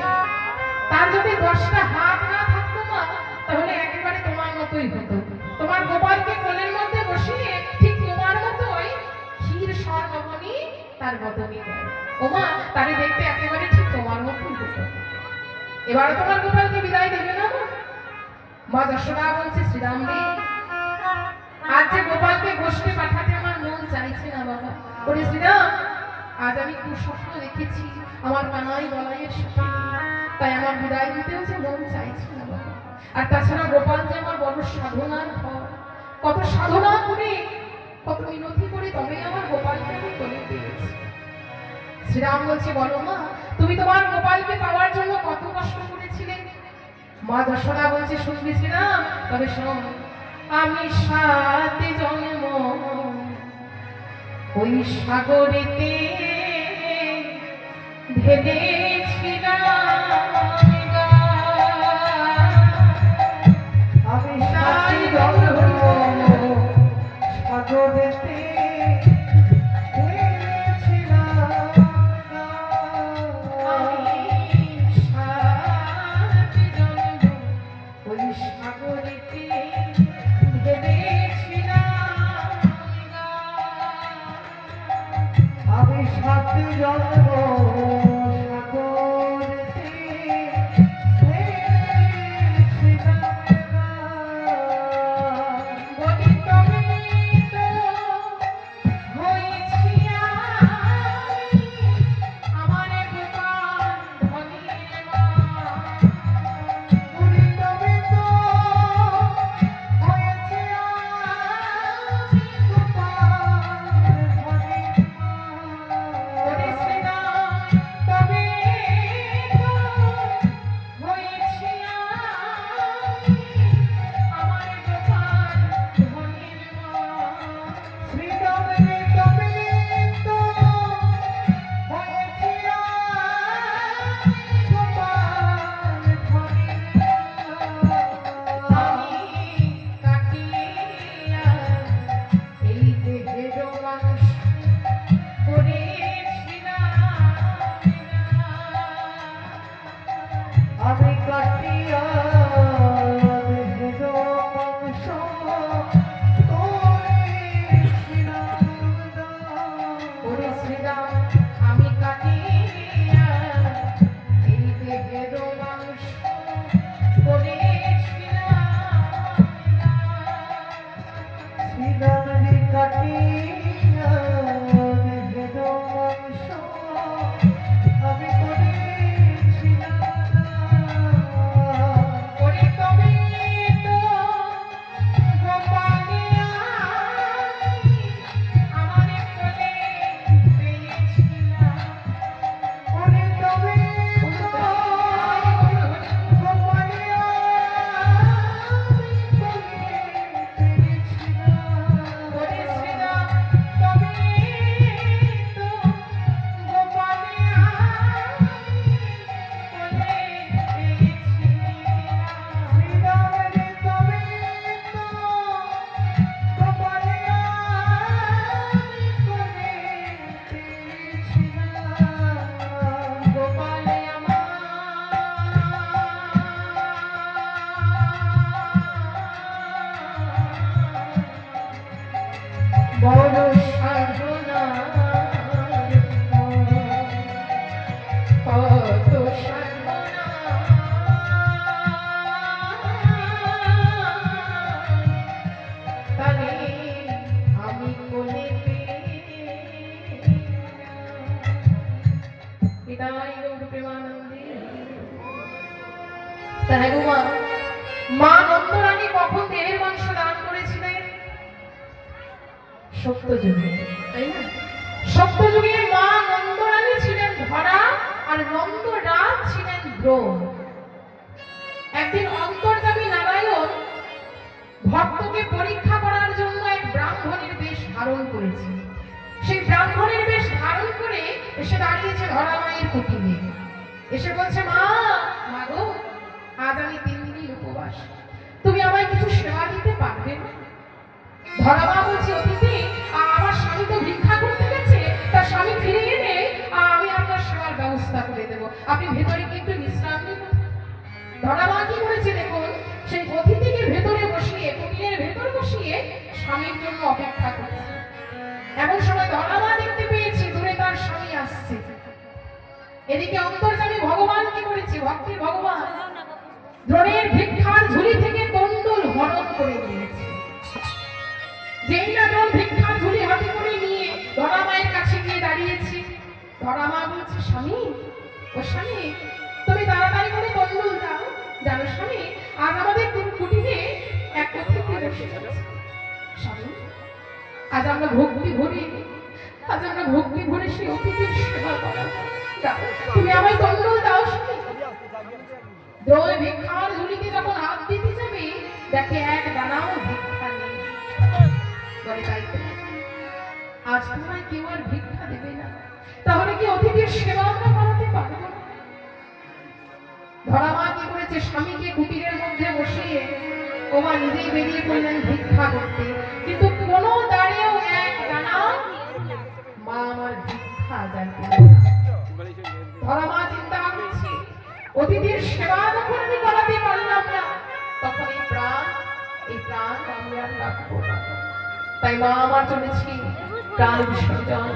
তার যদি 10টা হাত না থাকতো মা তাহলে একেবারে তোমার মতোই হতো। তোমার গোপালকে কোলের মধ্যে বসিয়ে ঠিক তোমার মতোই ক্ষীর স্বর্ণমণি তার বদনে দেয়। ওমা তারে দেখতে একেবারে ঠিক তোমার মতোই হতো। এবার তোমার গোপালকে বিদায় দেবে না মা? মা যশোদা বলছে, শ্রীরাম রে, আজ যে গোপালকে গোষ্ঠে পাঠাতে আমার মন চাইছে না বাবা। ওরে শ্রীরাম, আজ আমি কুস্বপ্ন দেখেছি আমার কানাই বলাইয়ের সাথে, তাই আমার বিদায় দিতেও যে মন চাইছে না বাবা। আর তাছাড়া গোপাল যে আমার বড় সাধনার ঘর, কত সাধনা করে কত মিনতি করে তবে আমার গোপালকে আমি কোলে পেয়েছি। শ্রীরাম বলছে, বলো মা, তুমি তোমার গোপালকে পাওয়ার জন্য কত কষ্ট করেছিলে? মা যশোদা বলছে, শুনবি শ্রীরাম? তবে শোন, আমি 7 জন্ম ওই সাগরেতে ভেবেছিলাম গা।
আমি সাথী জন্ম সাগরেতে ভেবেছিলাম না।
আমি 7 জন্ম ওই সাগরেতে ভেবেছিলাম গা।
আমি সাথী জন্ম সাগরেতে ভেবেছিলাম না।
বলি তবে তো হয়েছি আমি, আমার গোপাল ধনের মা।
পুরি তবে তো হয়েছে আমি গোপাল ধনের মা।
ওরে শ্রীরাম, তবে তো হয়েছি আমি, আমার গোপাল ধনের মা।
শ্রীরামে তবে তো হয়েছে আমি গোপাল ধনের মা।
আমি কাটিয়া এই দেহের মানুষ করেছিলাম না।
আমি কাটিয়া দেহের মাংস করেছিলাম না।
ওরে এই দেহের মাংস করেছিলাম
শ্রীরামজি কাটিয়া দেহের মাংস আমি করেছিলাম
ওরে তবে তো গোপালিয়া আমারে কোলে পেয়েছিলাম
ওরে তবে গোপালিয়া
ওরে শ্রীরাম তবে তো গোপালিয়া কোলে পেয়েছিলাম
শ্রীরামজি তবে তো গোপালিয়া করেছিলাম
গোপালে আমার বড় সাধনা কত সাধনা তালে আমি কোলে পিতাই গৌর প্রেমানন্দে তাই গো মা নন্দরানী কখন দেহের মাংস দান করেছিলেন? সত্যযুগে, তাই না? সত্যযুগে মা নন্দরানী ছিলেন ধরা আর নন্দরাজ ছিলেন ব্রণ। একদিন অন্তর্যামী নারায়ণ ভক্তকে পরীক্ষা করার জন্য এক ব্রাহ্মণের বেশ ধারণ করেছে। সেই ব্রাহ্মণের বেশ ধারণ করে এসে দাঁড়িয়েছে ধরা মায়ের কুটিরে। এসে বলছে, মা গো, আজ আমি 3 দিন উপবাস, তুমি আমায় কিছু সেবা দিতে পারবে না? ধরা মা বলছে, অতিথি আমার স্বামী তো ভিক্ষা করতে গেছে, তার স্বামী ফিরে এলে আমি আপনার সেবার ব্যবস্থা করে দেবো, আপনি ভেতরে কি একটু বিশ্রাম নিন। ধরা মা কি করেছে দেখুন, সেই অতিথিকে ভেতরে বসিয়ে, কুটিরের ভেতর বসিয়ে স্বামীর জন্য অপেক্ষা করছে। এমন সময় ধরা মা দেখতে পেয়েছে দূরে তার স্বামী আসছে। এদিকে অন্তর্যামী ভগবান কি করেছে, ভক্তি ভগবান দ্রোণের ভিক্ষার ঝুলি থেকে কন্ডল হরণ করে নিয়েছে। যেই না দ্রোণ ভিক্ষার ঝুলি হাতে করে নিয়ে ধরা মায়ের কাছে গিয়ে দাঁড়িয়েছে। ধরা মা বলছে, স্বামী, ও স্বামী, তুমি তাড়াতাড়ি করে কন্ডল দাও। জানো স্বামী, আজ আমাদের কুটিরে এক অতিথি বসে আছে। স্বামী, আজ আমরা ভক্তি ভরে সেই অতিথির সেবা করা। তুমি আমায় কন্ডল দাও স্বামী। দ্রোণ ভিক্ষার ঝুলিতে যখন হাত দিতে যাবে, দেখে এক দানাও ভিক্ষা নেই। বলে, তাই তো, আজ তোমায় কেউ আর ভিক্ষা দেবে না, তাহলে কি অতিথির সেবা আমরা করাতে পারবো না? ধরা মা কি করেছে, স্বামীকে কুটিরের মধ্যে বসিয়ে ওমা নিজেই বেরিয়ে পড়লেন ভিক্ষা করতে। কিন্তু কোনো দাঁড়িয়েও এক দানা মা আমার ভিক্ষা জানতে। ধরা মা চিন্তা করছে, অতিথির সেবা যখন আমি করাতে পারলাম না, তখন এই প্রাণ আমি আর রাখবো না। তাই মা আমার চলেছি প্রাণ বিসর্জন।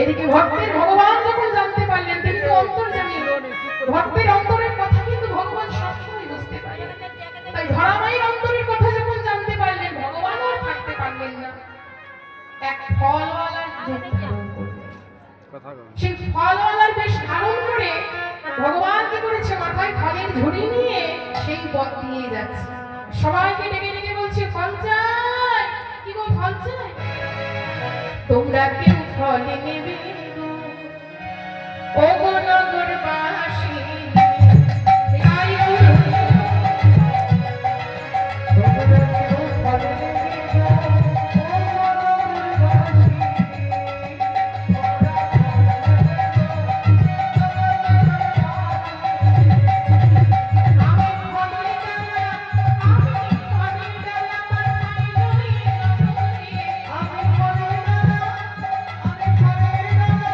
এদিকে ভক্তের ভগবান যখন জানতে পারলেন, তিনি তো অন্তর্যামী, ভক্তের অন্তরের কথা কিন্তু ভগবান সবসময় বুঝতে পারেন। তাই ধরা মায়ের অন্তরের কথা যখন জানতে পারলেন, ভগবান আর থাকতে পারলেন না, এক ফলওয়ালার রূপ ধারণ করলেন। সেই ফলওয়ালার বেশ ধারণ করে ভগবান কি করেছে, মাথায় ফলের ঝুড়ি নিয়ে সেই পথ দিয়ে যাচ্ছে। সবাইকে ডেকে ডেকে বলছে, ফল চাই, কি গো ফল চাই? তোমরা কেউ ফল নেবে গো, ও গো নগরবাসী, তাই বলো,
তোমরা কেউ ফল নেবে গো, ও নগরবাসী।
আমি ফলের ডালা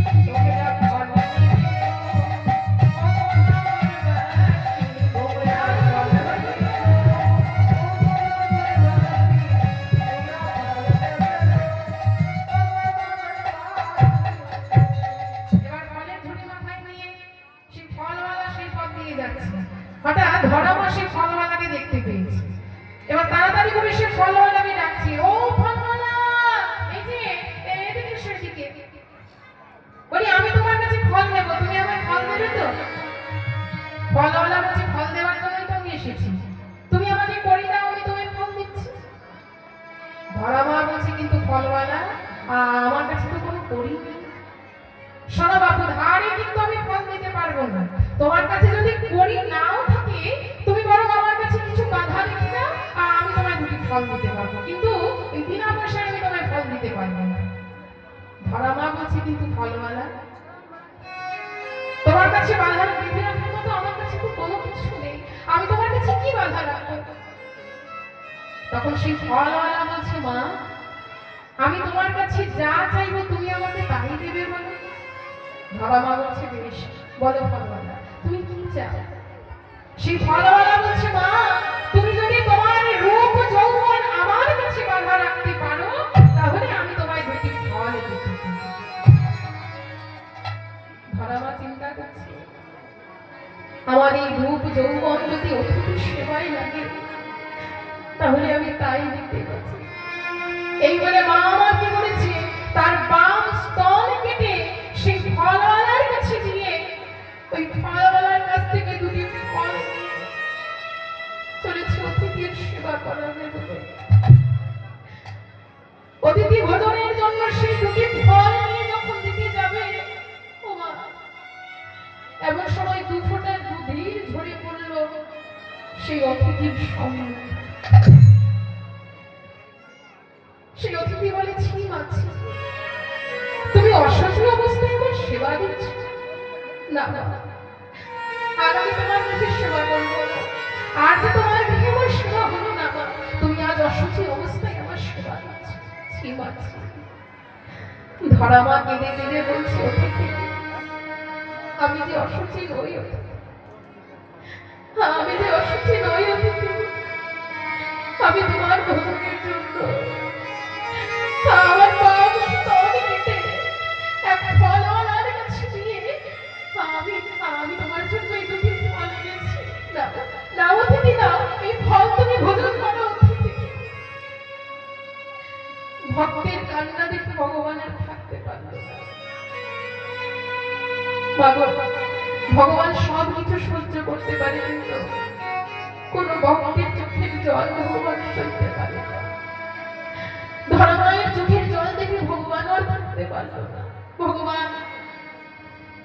তোমরা ভালো
এবার ফলের ঝুড়ি মাথায় নিয়ে সেই ফলওয়ালা সেই পথ দিয়ে যাচ্ছে। হঠাৎ ধরামা সেই ফলওয়ালাকে দেখতে পেয়েছে। এবার তাড়াতাড়ি করে সে ফলওয়ালাকে ডাকছে, ও ফলওয়ালা, এই যে এদিকে সেদিকে, বলি আমি তোমার কাছে ফল নেব, তুমি আমায় ফল দেবে তো? ফলওয়ালা বলছে, ফল দেওয়ার জন্যই তো আমি এসেছি, তুমি আমাকে করি দাও, আমি তোমায় ফল দিচ্ছি। ধরামা বলছে, কিন্তু ফলওয়ালা আমার কাছে তো কোনো করি নেই। শোনো বাবু, ধারে কিন্তু আমি ফল দিতে পারবো না। তোমার কাছে যদি করি নাও থাকে, তুমি বরং আমার কাছে কিছু বাধা রেখে দাও, আর আমি তোমায় দুটি ফল দিতে পারবো, কিন্তু এই বিনা পয়সায় আমি তোমায় ফল দিতে পারবো না। ধরামা বলছে, কিন্তু ফলওয়ালা, তোমার কাছে বাধা বেঁধে রাখার মতো আমার কাছে তো কোনো কিছু নেই, আমি তোমার কাছে কি বাধা রাখবো? তখন সেই ফলওয়ালা বলছে, মা, আমি তোমার কাছে যা চাইবো তুমি আমাকে তাই দেবে বলো। ধরামা বলছে, বেশ, বলো ফলওয়ালা, তুমি কি চাও? সেই ফলওয়ালা বলছে, মা, তুমি যদি তোমার রূপ যৌবন আমার কাছে বাধা রাখতে পারো, তাহলে আমি তোমায় দুটি ফল দিতে পারি। ধরামা চিন্তা করছে, আমার এই রূপ যৌবন যদি অতিথি সেবায় লাগে, তাহলে আমি তাই দিতে পারছি। এই বলে মা আমার কি করেছে, তার বাম স্তন কেটে সেই ফলওয়ালার কাছে দিয়ে ওই ফলওয়ালার কাছ থেকে দুটি ফল নিয়ে চলেছে অতিথির সেবা করাবে বলে। অতিথি ভোজনের জন্য সেই দুটি ফল নিয়ে যখন দিতে যাবে, ও মা, এমন সময় দু ফোঁটা দুধের ঝরে পড়ল সেই অতিথির সামনে। সেই অতিথি বলে, ছি মাছি, তুমি অসহ্য অবস্থায় আমার সেবা দিচ্ছ? না না, আর আমি তোমার মুখের সেবা করবো না, আর যে তোমার মুখে আমার সেবা হলো না, মা, তুমি আজ অসহ্য অবস্থায় আমার সেবা দিচ্ছ, ছি মাছি। ধরামা কেঁদে কেঁদে বলছে, অতিথি, আমি যে অসহ্য নই অতিথি, আমি যে অসহ্য নই অতিথি, আমি তোমার ভোজনের জন্য আমার বাম স্তন কেটে এক ফলওয়ালার কাছে দিয়ে আমি তোমার জন্য এই দুটি ফল এনেছি। না অতিথি, না, এই ফল তুমি ভোজন করো অতিথি। ভক্তের কান্না দেখে ভগবান আর থাকতে পারল না। ভগবান সব কিছু সহ্য করতে পারে, কিন্তু কোন ভক্তের চোখের জল ভগবান সইতে পারে না। ধর্মায়ের চোখের জল দেখে ভগবান আর থাকতে পারল না। ভগবান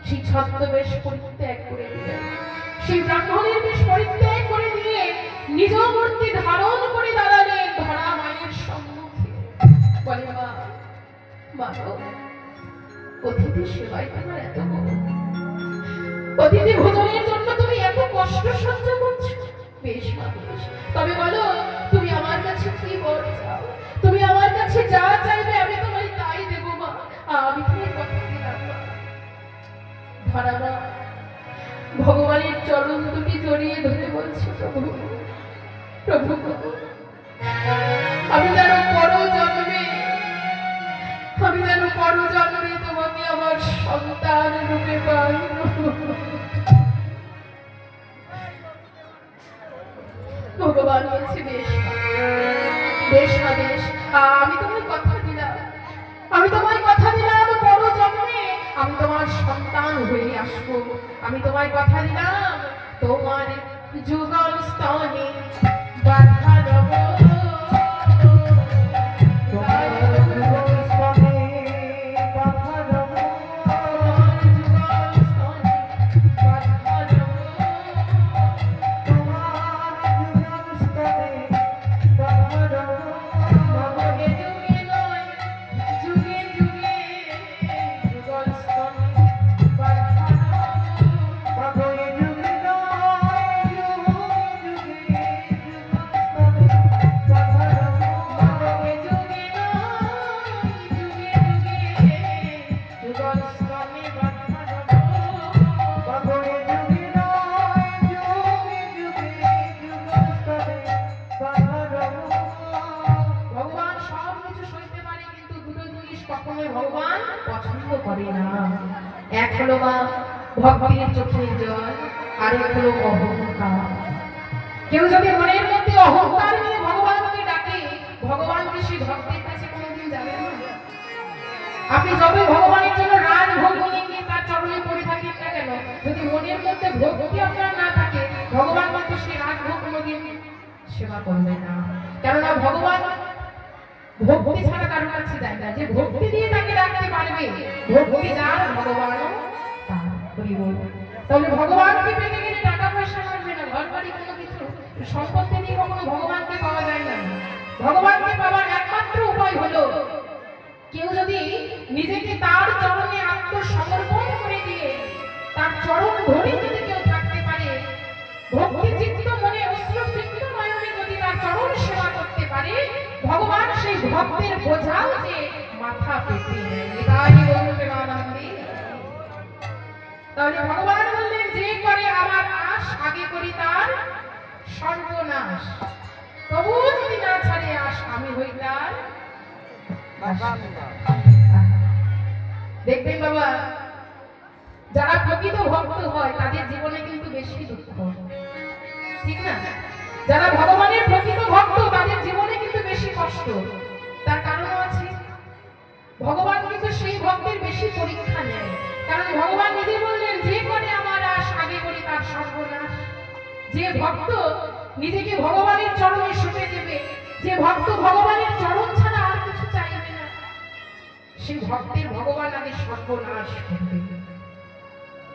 সেই ছদ্মবেশ পরিত্যাগ করে দিলেন, সেই ব্রাহ্মণের বেশ পরিত্যাগ করে দিয়ে নিজ মূর্তি ধারণ করে দাঁড়ালেন ধরা মায়ের সম্মুখে। বলে, মা, মা, অতিথি সেবায় তোমার এত গৌরব, অতিথি ভোজনের জন্য তুমি এত কষ্ট সহ্য করছো, বেশ মা, বেশ, তবে বলো তুমি আমার কাছে কি বর চাও? তুমি আমার কাছে যা চাইবে আমি তোমায় তাই দেবো মা, আমি তোমার কথা দিলাম মা। ধরামা ভগবানের চরণ দুটি জড়িয়ে ধরে বলছে, প্রভু, প্রভু, আমি যেন পর জন্মে তোমাকে আমার সন্তান রূপে পাই। ভগবান বলছে, বেশ মা, বেশ মা, বেশ, আমি তোমায় কথা দিলাম, পর জন্মে আমি তোমার সন্তান হয়ে আসবো। আমি তোমায় কথা দিলাম, তোমার যুগল স্তনে বাধা দেব। আমি বাধা দেব।
বাবরে যুগে নয় যুগে যুগে যুগস্তরে বাধা দেব।
ভগবান সব কিছু সইতে পারে, কিন্তু দুটো জিনিস কখনোই ভগবান পছন্দ করে না। এক হলো মা ভক্তির চোখের জল, আরেক হলো অহংকার। কেউ যদি মনের মধ্যে অহংকার নিয়ে ভগবানকে ডাকে, ভগবানকে সেই ভক্তের কাছে কোনোদিন যাবে না। আপনি যতই ভগবানের জন্য রাজভোগ নিয়ে গিয়ে তার চরণে পড়ে থাকেন না কেন, যদি মনের মধ্যে ভক্তি আপনার না থাকে, ভগবান কিন্তু সেই রাজভোগ কোনোদিন সেবা করবে না। কেননা ভগবান ভক্তি ছাড়া কারোর কাছে যায় না। যে ভক্তি দিয়ে তাকে ডাকতে পারবে, ভক্তি যার ভগবানও তার। হরি বল। তাহলে ভগবানকে পেতে গেলে টাকা পয়সা লাগবে না, ঘর বাড়ি কোনো কিছু সম্পত্তি দিয়ে কখনো ভগবানকে পাওয়া যায় না। ভগবানকে পাওয়ার একমাত্র উপায় হলো কেউ যদি নিজেকে তার চরণে আত্মসমর্পণ করে দিয়ে তার চরণ ধরে যদি কেউ থাকতে পারে, ভক্তি চিত্ত মনে অশ্রু সিক্ত নয়নে যদি তার চরণ সেবা করতে পারে, ভগবান সেই ভক্তের বোঝাও যে মাথা পেতে নেয়। তাই বলতে আনন্দে। তাহলে ভগবান বললেন, যে করে আমার আশ আগে করি তার সর্বনাশ। তবু যদি না ছাড়ে আশ, আমি হই তার। দেখবেন বাবা, যারা প্রকৃত ভক্ত হয় তাদের জীবনে কিন্তু বেশি দুঃখ, ঠিক না? যারা ভগবানের প্রকৃত ভক্ত তাদের জীবনে কিন্তু বেশি কষ্ট। তার কারণও আছে। ভগবান কিন্তু সেই ভক্তের বেশি পরীক্ষা নেয়, কারণ ভগবান নিজে বললেন, যে করে আমার আশ আগে করি তার সর্বনাশ। যে ভক্ত নিজেকে ভগবানের চরণে সঁপে দেবে, যে ভক্ত ভগবানের চরণ ছাড়া আর কিছু চাইবে না, সেই ভক্তের ভগবান আগে সর্বনাশ করবে।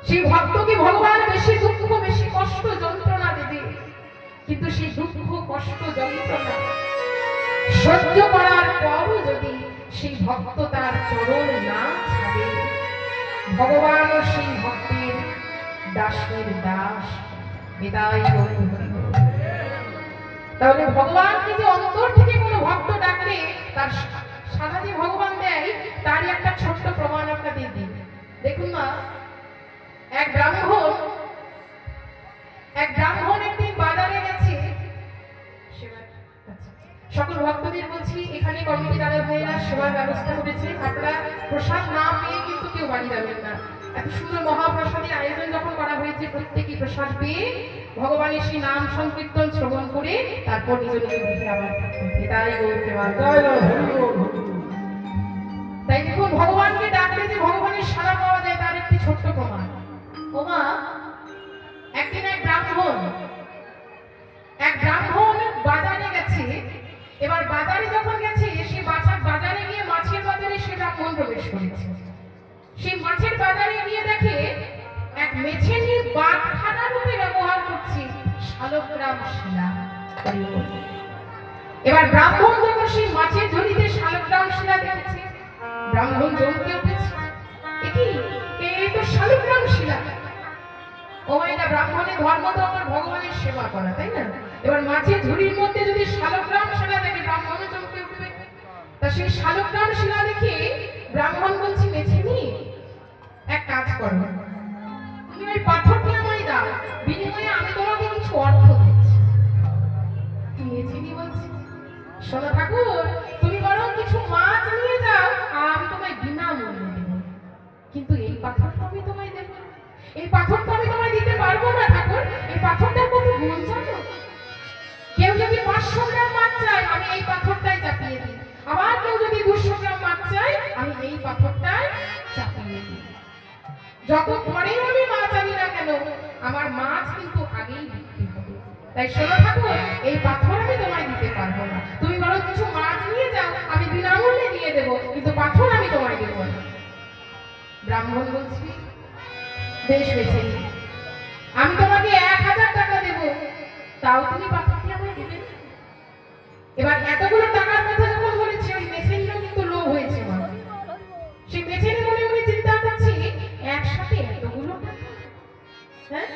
সেই ভক্তকে ভগবান বেশি দুঃখ, বেশি কষ্ট, যন্ত্রণা দেবে। কিন্তু সেই দুঃখ, কষ্ট, যন্ত্রণা সহ্য করার পরও যদি সেই ভক্ত তার চরণ না ছাড়ে, ভগবানও সেই ভক্তের দাসের দাস। বিদায় হরি হরি। তাহলে ভগবানকে যে অন্তর থেকে কোনো ভক্ত ডাকলে তার সাদা যে ভগবান দেয়, তারই একটা ছোট্ট প্রমাণ আপনাদের দিই। দেখুন না, এক ব্রাহ্মণ একদিন বাজারে গেছে। সকল ভক্তদের বলছি, এখানে কমিটি দাদা ভাইয়েরা সেবার ব্যবস্থা করেছে। আপনারা প্রসাদ না পেয়ে কিন্তু কেউ বাড়ি যাবেন না। এত সুন্দর মহাপ্রসাদের আয়োজন যখন করা হয়েছে, প্রত্যেকই প্রসাদ পেয়ে ভগবানের সেই নাম সংকীর্তন শ্রবণ করে তারপর নিজ নিজ গৃহে আবার থাকবেন। এটাই বলতে পারবো। তাই দেখুন, ভগবানকে ডাকলে যে ভগবানের সাড়া পাওয়া যায় তার একটি ছোট্ট প্রমাণ। ওমা, একদিন এক ব্রাহ্মণ বাজারে গেছে। এবার বাজারে যখন গেছে, সে বাজারে গিয়ে মাছের বাজারে সে ব্রাহ্মণ প্রবেশ করেছে। সেই মাছের বাজারে গিয়ে দেখে এক মেছেনি বাটখানা রূপে ব্যবহার করছে শালগ্রাম শিলা। এবার ব্রাহ্মণ যখন সেই মাছের ঝুড়িতে শালগ্রাম শিলা দেখেছে, ব্রাহ্মণ চমকে উঠেছে। এই তো শালগ্রাম শিলা। ও এটা ব্রাহ্মণের ধর্ম তো আমার ভগবানের সেবা করা, তাই না? এবার মাছের ঝুড়ির মধ্যে যদি শালগ্রাম শিলা দেখে, ব্রাহ্মণও চমকে উঠবে। তা সেই শালগ্রাম শিলা দেখে ব্রাহ্মণ বলছে, মেছেনি এক কাজ করো, তুমি ওই পাথরটি আমায় দাও, বিনিময়ে আমি তোমাকে কিছু অর্থ দিচ্ছি। মেছেনি বলছে, শোনো ঠাকুর, তুমি বরং কিছু মাছ নিয়ে যাও, আমি তোমায় বিনামূল্যে দেব, কিন্তু এই পাথরটা আমি তোমায় দেব না। এই পাথরটা আমি তোমায় দিতে পারবো না ঠাকুর। এই পাথরটার কত গুণ জানো? কেউ যদি 500 গ্রাম মাছ চায়, আমি এই পাথরটাই চাপিয়ে দিই। আবার কেউ যদি 200 গ্রাম মাছ চায়, আমি এই পাথরটাই চাপিয়ে দিই। যত পরে আমি মাছ আনি না কেন, আমার মাছ কিন্তু আগেই বিক্রি হবে। তাই শোনো ঠাকুর, এই পাথর আমি তোমায় দিতে পারবো না। তুমি বরং কিছু মাছ নিয়ে যাও, আমি বিনামূল্যে দিয়ে দেবো, কিন্তু পাথর আমি তোমায় দেবো না। ব্রাহ্মণ বলছি, বেশ বেছে, আমি তোমাকে 1000 টাকা দেব, তাও তুমি পাথরটি আমায় দেবে না। এবার এতগুলো টাকার কথা যখন বলেছে, ওই মেছেনিরও কিন্তু লোভ হয়েছে। সেই মেছেনি মনে মনে চিন্তা করছি, একসাথে এতগুলো টাকা, হ্যাঁ?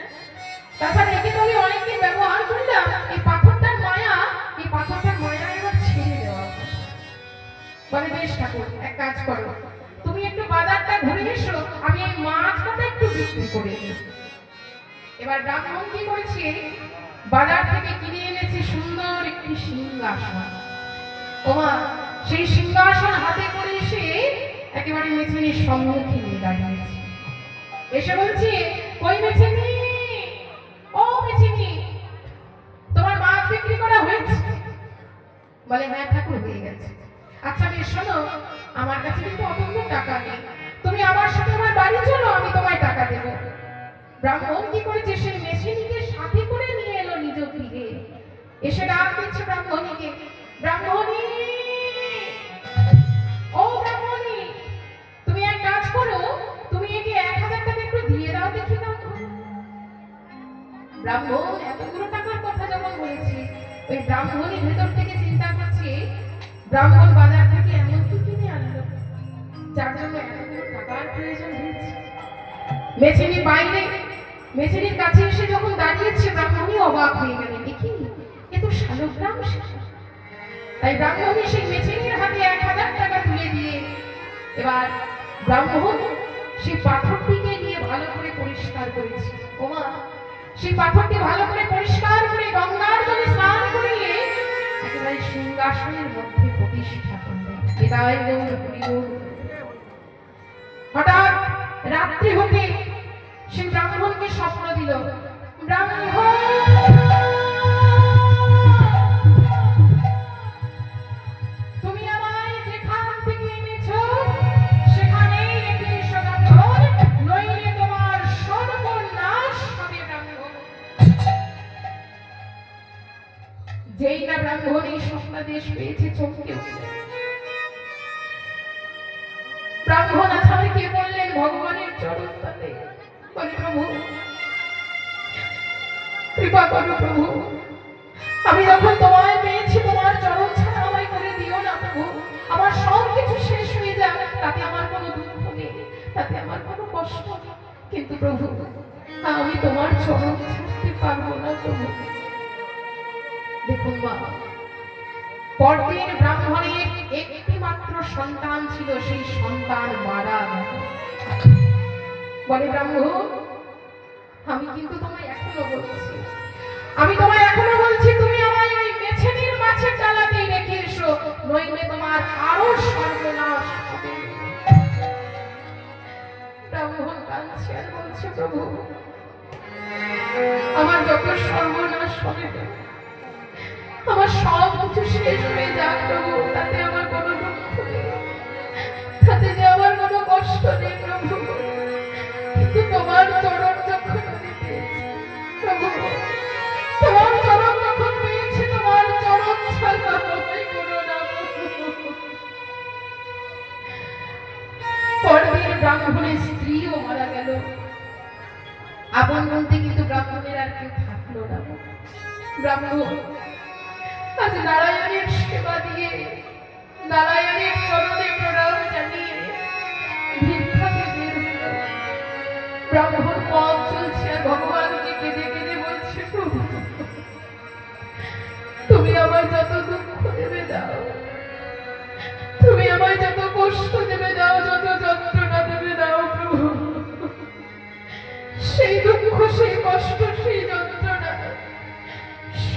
তাছাড়া একে তো আমি অনেকদিন ব্যবহার করলাম, এই পাথরটার মায়া এবার ছেড়ে দেওয়া। বলে, বেশ ঠাকুর, এক কাজ করো, তুমি একটু বাজারটা ঘুরে এসো, আমি বিক্রি করে এনে। এবার ব্রাহ্মণ কি করেছে, বাজার থেকে কিনে এনেছে সুন্দর একটি সিংহাসন। ওমা, সেই সিংহাসন হাতে করে এসে একেবারে মেছিনির সম্মুখে নিয়ে দাঁড়িয়েছে। এসে বলছে, কই মেছিনি, ও মেছিনি, তোমার মাছ বিক্রি করা হয়েছে? বলে, হ্যাঁ ঠাকুর, হয়ে গেছে। আচ্ছা বেশ, শোনো, আমার কাছে কিন্তু অতগুলো টাকা নেই, তুমি আমার সাথে আমার বাড়ি চলো, আমি তোমায় টাকা দেবো। ব্রাহ্মণ কি করেছে, সেই মেছিনিকে সাথে করে নিয়ে এলো নিজ গৃহে। এসে ডাক দিচ্ছে ব্রাহ্মণীকে, ব্রাহ্মণী, ও ব্রাহ্মণী, তুমি এক কাজ করো, তুমি একে 1000 টাকা একটু দিয়ে দাও দেখি না। ব্রাহ্মণ এতগুলো টাকার কথা যখন বলেছে, ওই ব্রাহ্মণী ভেতর থেকে চিন্তা করছে, ব্রাহ্মণ বাজার থেকে এমন কি কিনে আনলো যার জন্য এতগুলো টাকার প্রয়োজন হয়েছে। মেছিনি বাইরে, মেছিনির কাছে এসে যখন দাঁড়িয়েছে, ব্রাহ্মণী অবাক হয়ে গেলেন, দেখি এ তো শালগ্রাম শিশু। তাই ব্রাহ্মণী সেই মেছিনির হাতে 1000 টাকা তুলে দিয়ে এবার ব্রাহ্মণ সেই পাথরটিকে নিয়ে ভালো করে পরিষ্কার করেছে। ওমা, সেই পাথরটি ভালো করে পরিষ্কার করে গঙ্গার জলে স্নান করিয়ে একেবারে সিংহাসনের মধ্যে প্রতিষ্ঠা করলেন। বিদায় গৌর হরি গৌর। হঠাৎ রাত্রি হতে সেই ব্রাহ্মণকে স্বপ্ন দিল, ব্রাহ্মণ, তুমি আমায় যেখান থেকে এনেছো সেখানেই রেখে এসো ব্রাহ্মণ, নইলে তোমার সর্বনাশ হবে ব্রাহ্মণ। যেই না ব্রাহ্মণ এই স্বপ্নাদেশ পেয়েছে, চমকে উঠলেন। ব্রাহ্মণ আচার্যকে বললেন ভগবানের চরণ তলে, বলে, প্রভু কৃপা করো, প্রভু আমি যখন তোমায় পেয়েছি, তোমার চরণ ছাড়া আমায় করে দিও না প্রভু। আমার সব কিছু শেষ হয়ে যাক, তাতে আমার কোনো দুঃখ নেই, তাতে আমার কোনো কষ্ট নেই, কিন্তু প্রভু আমি তোমার চরণ ছাড়তে পারবো না প্রভু। দেখুন মা, পরদিন ব্রাহ্মণের একটি মাত্র সন্তান ছিল, সেই সন্তান মারা গেল। বলে, ব্রাহ্মণ আমি কিন্তু তোমায় এখনো বলছি, আমি তোমায় এখনো বলছি, তুমি আমায় ওই মেছেনির মাছের ডালাতেই রেখে এসো, নইলে তোমার আরো সর্বনাশ হবে। ব্রাহ্মণ কাঁদছে আর বলছে, প্রভু আমার যত সর্বনাশ হবে, আমার সব কিছু শেষ হয়ে যাক প্রভু, তাতে আমার কোনো দুঃখ নেই, তাতে যে আমার কোনো কষ্ট নেই প্রভু, কিন্তু তোমার চরণ যখন আমি পেয়েছি প্রভু, তোমার চরণ যখন পেয়েছি, তোমার চরণ ছাড়া আমায় করো না। পরদিন ব্রাহ্মণের স্ত্রীও মারা গেল। আপন বলতে কিন্তু ব্রাহ্মণের আর কেউ থাকলো না। ব্রাহ্মণ আজ নারায়ণের সেবা দিয়ে, নারায়ণের চরণে প্রণাম জানিয়ে ভিক্ষাকে বের হল। ব্রাহ্মণ পথ চলছে আর ভগবানকে কেঁদে কেঁদে বলছে, প্রভু তুমি আমার যত দুঃখ দেবে দাও, তুমি আমায় যত কষ্ট দেবে দাও, যত যন্ত্রণা দেবে দাও প্রভু, সেই দুঃখ, সেই কষ্ট, সেই যন্ত্রণা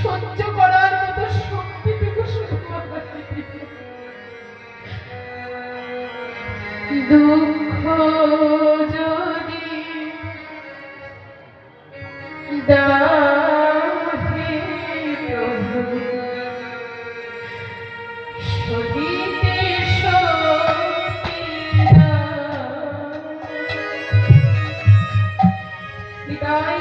সহ্য করার মতো শক্তিটুকু শুধু দুঃখ যদি দাহে প্রভু সহিতে শক্তি দাও। বিদায়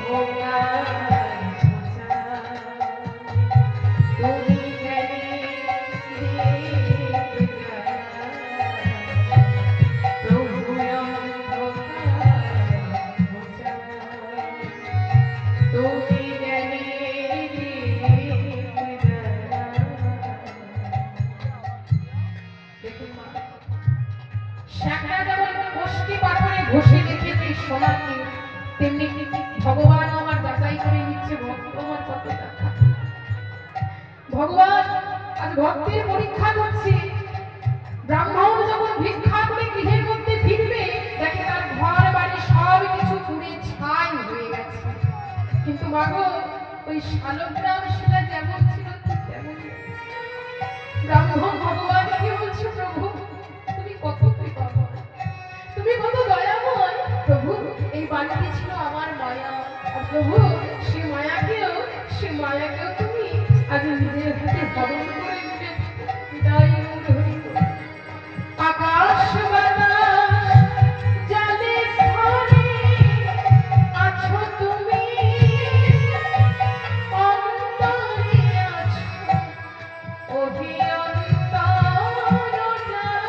তুমি জ্ঞানী প্রভু তুমি জ্ঞানী দেখুন মা, শ্যাকরা যেমন কষ্টি পাথরে ঘষে রেখেছে সোনাকে, তেমনি ভগবান আমার যাচাই করে নিচ্ছে ভক্ত আমার কতটা। ভগবান আজ ভক্তের পরীক্ষা করছে। ব্রাহ্মণ যখন ভিক্ষা করে গৃহের মধ্যে ফিরবে, দেখে তার ঘর বাড়ি সব কিছু পুড়ে ছাই হয়ে গেছে, কিন্তু মাগো ওই শালগ্রাম সেটা যেমন ছিল ঠিক তেমনই আছে। ব্রাহ্মণ ভগবানকে বলছে, প্রভু তুমি কত কৃপাময়, তুমি কত দয়াময়। প্রভু এই বাড়িটি ছিল আমার মায়া, আর প্রভু সে মায়াকেও তুমি আজ নিজের হাতে হরণ করে নিলে। তাই ধরি আকাশ বাতাস জলে স্থলে আছো তুমি, অন্তরে আছো অভিয়ন্তর জানি।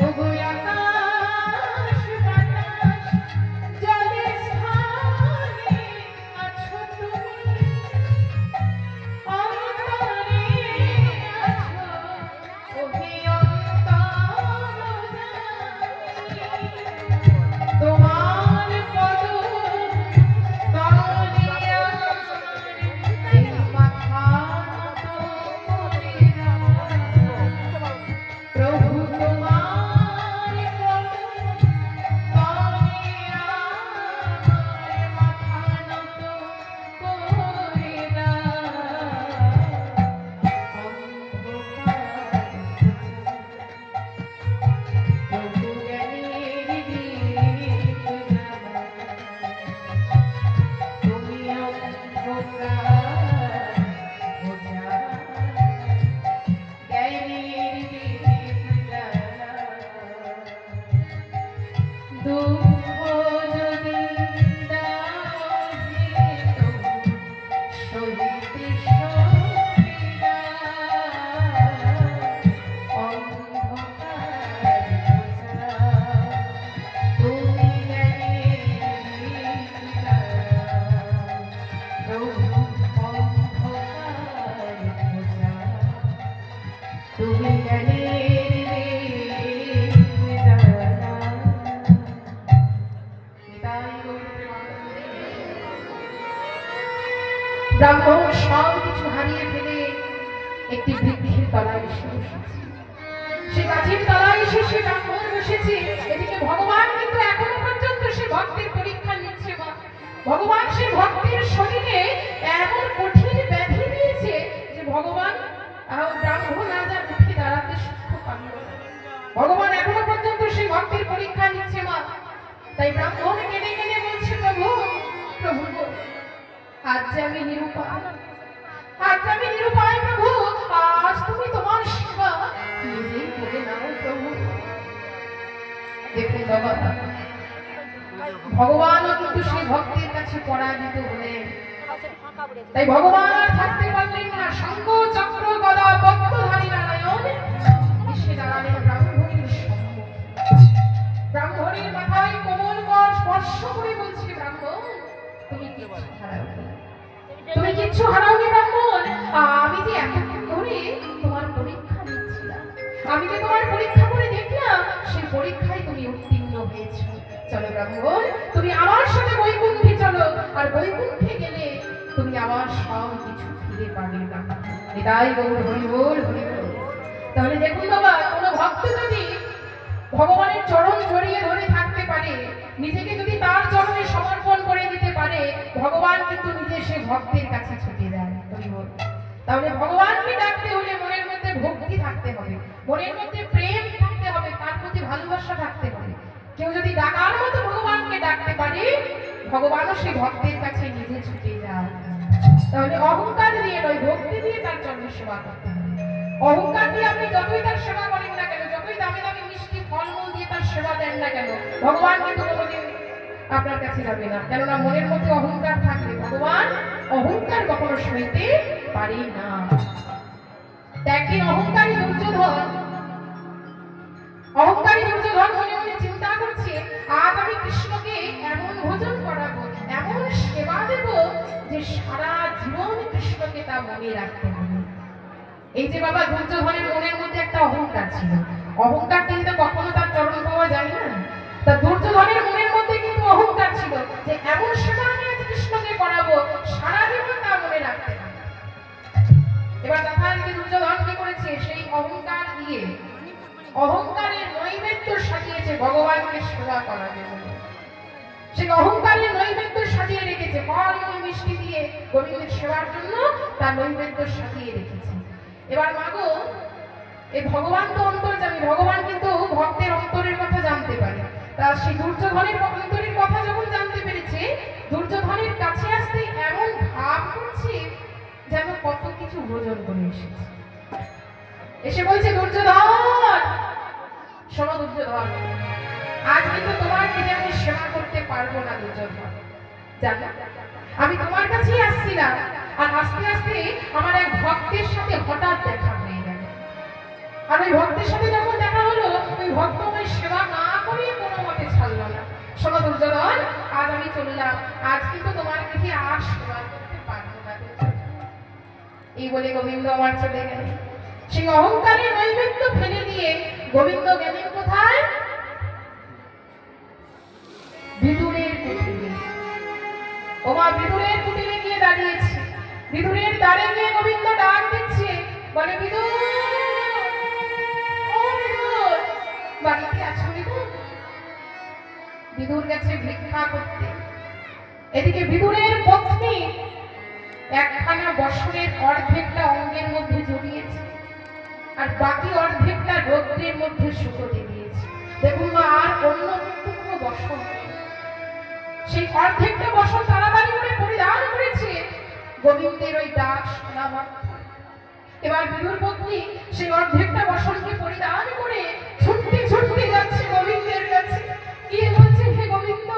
ওগো আকাশ বাতাস জলে স্থলে আছো তুমি, অন্তরে আছো অভিয়ন্তর জানি। তোমার পদ তলে এই মাথা নত করে প্রভু তোমার পদ তলে আমার মাথা নত করে প্রভু জ্ঞানীর দীপ তুমি অন্ধকার বোঝা, জ্ঞানীর দীপ দুঃখ যদি দাও যে তবু সহিতে সহিয়া, অন্ধকার বোঝা তুমি জ্ঞানীর প্রভু, অন্ধকার বোঝা তুমি জ্ঞানীর ব্রাহ্মণ সব কিছু হারিয়ে ফেলে একটি বৃক্ষের তলায় এসে বসেছে। সে গাছের তলায় এসে সে ব্রাহ্মণ বসেছে। এদিকে ভগবান কিন্তু এখনো পর্যন্ত সে ভক্তের পরীক্ষা নিচ্ছে। ভগবান সে ভক্তের শরীরে এমন কঠিন ব্যাধি দিয়েছে যে ভগবান ব্রাহ্মণ রাজা উঠে দাঁড়াতে সক্ষম পারল না। ভগবান এখনো পর্যন্ত সে ভক্তের পরীক্ষা নিচ্ছে মা। তাই ব্রাহ্মণ কেঁদে কেঁদে বলছে, প্রভু প্রভু আজ আমি নিরুপায়, আজ আমি নিরুপায় প্রভু, আজ তুমি তোমার সেবা নিজেই করে নাও প্রভু। দেখুন বাবা, ভগবানও কিন্তু সেই ভক্তের কাছে পরাজিত হলেন। তাই ভগবান আর থাকতে পারলেন না। শঙ্খ চক্র গদা পদ্মধারী নারায়ণ এসে দাঁড়ালেন ব্রাহ্মণীর সম্মুখে। ব্রাহ্মণীর মাথায় কোমল কর স্পর্শ করে বলছে, ব্রাহ্মণ তুমি কিচ্ছু হারাওনি, তুমি কিচ্ছু হারাওনি ব্রাহ্মণ। আমি যে এতক্ষণ ধরে তোমার পরীক্ষা নিচ্ছিলাম, আমি যে তোমার পরীক্ষা করে দেখলাম, সেই পরীক্ষায় তুমি উত্তীর্ণ হয়েছো। চলো ব্রাহ্মণ, তুমি আমার সাথে বৈকুণ্ঠে চলো, আর বৈকুণ্ঠে গেলে তুমি আমার সব কিছু ফিরে পাবে ব্রাহ্মণ। এটাই গৌর হরি বল হরি বল। তাহলে দেখুন বাবা, কোনো ভক্ত যদি ভগবানের চরণ জড়িয়ে ধরে থাকতে পারে, নিজেকে যদি তার চরণে সমর্পণ করে দিতে পারে, ভগবান কিন্তু নিজে সে ভক্তের কাছে ছুটে যায়। হরি বল। তাহলে ভগবানকে ডাকতে হলে মনের মধ্যে ভক্তি থাকতে হবে, মনের মধ্যে প্রেম থাকতে হবে, তার প্রতি ভালোবাসা থাকতে হবে। কেউ যদি ডাকার মতো ভগবানকে ডাকতে পারে, ভগবানও সেই ভক্তের কাছে নিজে ছুটে যায়। তাহলে অহংকার দিয়ে নয়, ভক্তি দিয়ে তার চরণ সেবা করতে হবে। অহংকার দিয়ে আপনি যতই তার সেবা করেন না কেন, যতই দামে দামে মিষ্টি ফলমূল দিয়ে তার সেবা দেন না কেন, ভগবান কিন্তু কোনোদিন আপনার কাছে যাবে না। কেননা মনের মধ্যে অহংকার থাকলে ভগবান অহংকার কখনো সইতে পারে না। একদিন অহংকারী দুর্যোধন মনে মনে চিন্তা করছে, আজ আমি কৃষ্ণকে এমন ভোজন করাবো, এমন সেবা দেব যে সারা জীবন কৃষ্ণকে তা মনে রাখতে হবে। এই যে বাবা দুর্যোধনের মনের মধ্যে একটা অহংকার ছিল, অহংকার কিন্তু কখনো তার চরণ পাওয়া যায় না। তা দুর্যোধনের মনের মধ্যে কিন্তু অহংকার ছিল যে এমন সেবা আমি আজ কৃষ্ণকে করাবো, সারা জীবন তা মনে রাখতে হবে। এবার যথারীতি দুর্যোধন কি করেছে, সেই অহংকার দিয়ে অহংকারের নৈবেদ্য সাজিয়েছে ভগবানকে সেবা করার জন্য। সেই অহংকারের নৈবেদ্য সাজিয়ে রেখেছে, ফলমূল মিষ্টি দিয়ে গোবিন্দের সেবার জন্য তার নৈবেদ্য সাজিয়ে রেখেছে। এবার মাগো, এই ভগবান তো অন্তর্যামী, ভগবান কিন্তু ভক্তের অন্তরের কথা জানতে পারে। তা সেই দুর্যোধনের অন্তরের কথা যখন জানতে পেরেছে, দুর্যোধনের কাছে আসতে এমন ভাব করছে যেন কত কিছু ভোজন করে এসেছে। এসে বলছে, দুর্যোধন শোনো দুর্যোধন, আজ কিন্তু তোমার কাছে আমি সেবা করতে পারবো না দুর্যোধন। জানো, আমি তোমার কাছেই আসছি না, আর আস্তে আস্তে আমার এক ভক্তের সাথে হঠাৎ দেখা হয়ে গেল। আর ওই ভক্তের সাথে যখন দেখা হলো, ওই ভক্ত আমার সেবা না করে কোনো মতে ছাড়লো না। শোনো দুর্যোধন, আজ আমি চললাম, আজ কিন্তু তোমার কাছে আর সেবা করতে পারবো না। এই বলে গোবিন্দ আমার চলে গেল। সেই অহংকারের নৈবেদ্য ফেলে দিয়ে গোবিন্দ গেলেন কোথায়? বিদুরের কুটিরে। ওমা বিদুরের কুটিরে গিয়ে দাঁড়িয়েছে। বিদুরের দ্বারে গিয়ে গোবিন্দ ডাক দিচ্ছে, বলে, বিদুর, ও বিদুর, বাড়িতে আছো বিদুর? বিদুর গেছে ভিক্ষা করতে। এদিকে বিদুরের পত্নী একখানা বসনের অর্ধেকটা অঙ্গের মধ্যে জড়িয়েছে, আর বাকি অর্ধেকটা রৌদ্রের মধ্যে শুকোতে দিয়েছে। দেখুন মা, আর অন্য কোনো বসন নেই। সেই অর্ধেকটা বসন তাড়াতাড়ি করে পরিধান করেছে গোবিন্দের ওই ডাক শোনা মাত্র। এবার বিদুর পত্নী সেই অর্ধেকটা বসনকে পরিধান করে ছুটতে ছুটতে যাচ্ছে গোবিন্দের কাছে, গিয়ে বলছে, হে গোবিন্দ,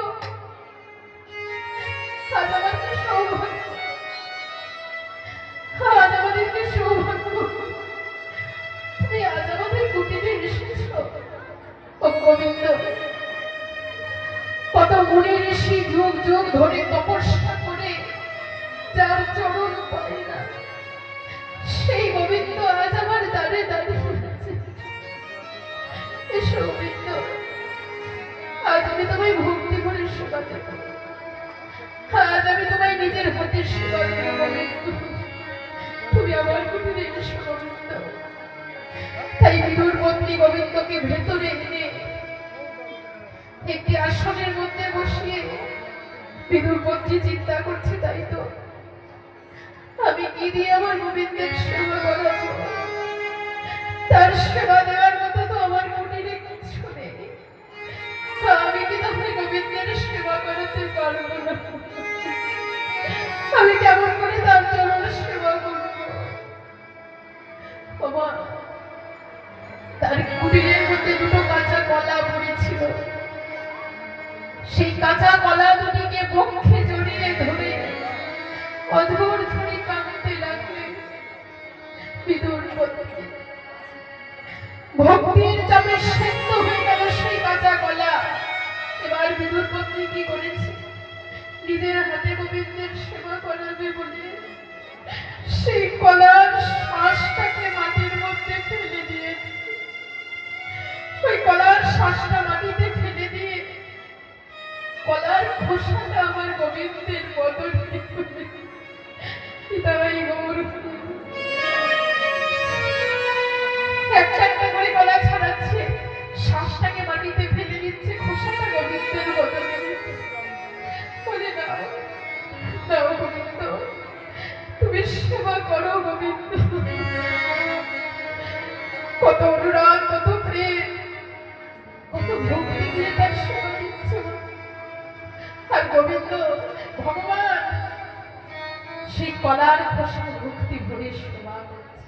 আজ আমাকে সৌভাগ্য, আজ আমাদেরকে সৌভাগ্য, তুমি আজ আমাদের কুটিরে এসেছো। ও গোবিন্দ, কত মুনি ঋষি যুগ যুগ ধরে তপস্যা করে যার চরণ পায় না, সেই গোবিন্দ আজ আমার দ্বারে দাঁড়িয়ে আছে। এসো গোবিন্দ, আজ আমি তোমায় ভক্তি করে সেবা দেব, আজ আমি তোমায় নিজের হাতে সেবা দেব। গোবিন্দ, তুমি আমার কুটিরে এসো গোবিন্দ। তাই বিদুর পত্নী গোবিন্দকে ভেতরে এনে একটি আসনের মধ্যে বসিয়ে বিদুর পত্নী চিন্তা করছে, তাই তো আমি কি দিয়ে আমার গোবিন্দের সেবা করাবো? তার সেবা দেওয়ার মতো তো আমার কুটিরে কিছু নেই। আমি কি তাহলে গোবিন্দের সেবা করাতে পারবো না? আমি কেমন করে তার চরণ সেবা করবো? বাবা, তার কুটিরের মধ্যে দুটো কাঁচা কলা পড়েছিল। সেই কাঁচা কলা দুটিকে বক্ষে জড়িয়ে ধরে অঝোর ঝরে কাঁদতে লাগলেন বিদুর পত্নী। ভক্তির চাপে সেদ্ধ হয়ে গেল সেই কাঁচা কলা। এবার বিদুর পত্নী কি করেছে, নিজের হাতে গোবিন্দের সেবা করাবে বলে সেই কলার শ্বাসটাকে মাটির মধ্যে ফেলে দিয়েছে। ওই কলার শ্বাসটা মাটিতে ফেলে দিয়ে কলার খোসাটা আমার গোবিন্দের বদলে একটা একটা করে কলা ছাড়াচ্ছে, শ্বাসটাকে মাটিতে ফেলে দিচ্ছে, খোসাটা গোবিন্দের বদলে বলে, দাও দাও গোবিন্দ, তুমি সেবা করো গোবিন্দ। কত অনুরাগ, কত প্রেম, কত ভক্তি দিয়ে তার সেবা দিচ্ছে। আর গোবিন্দ ভগবান সেই কলার খোসা ভক্তি ভরে সেবা করছে।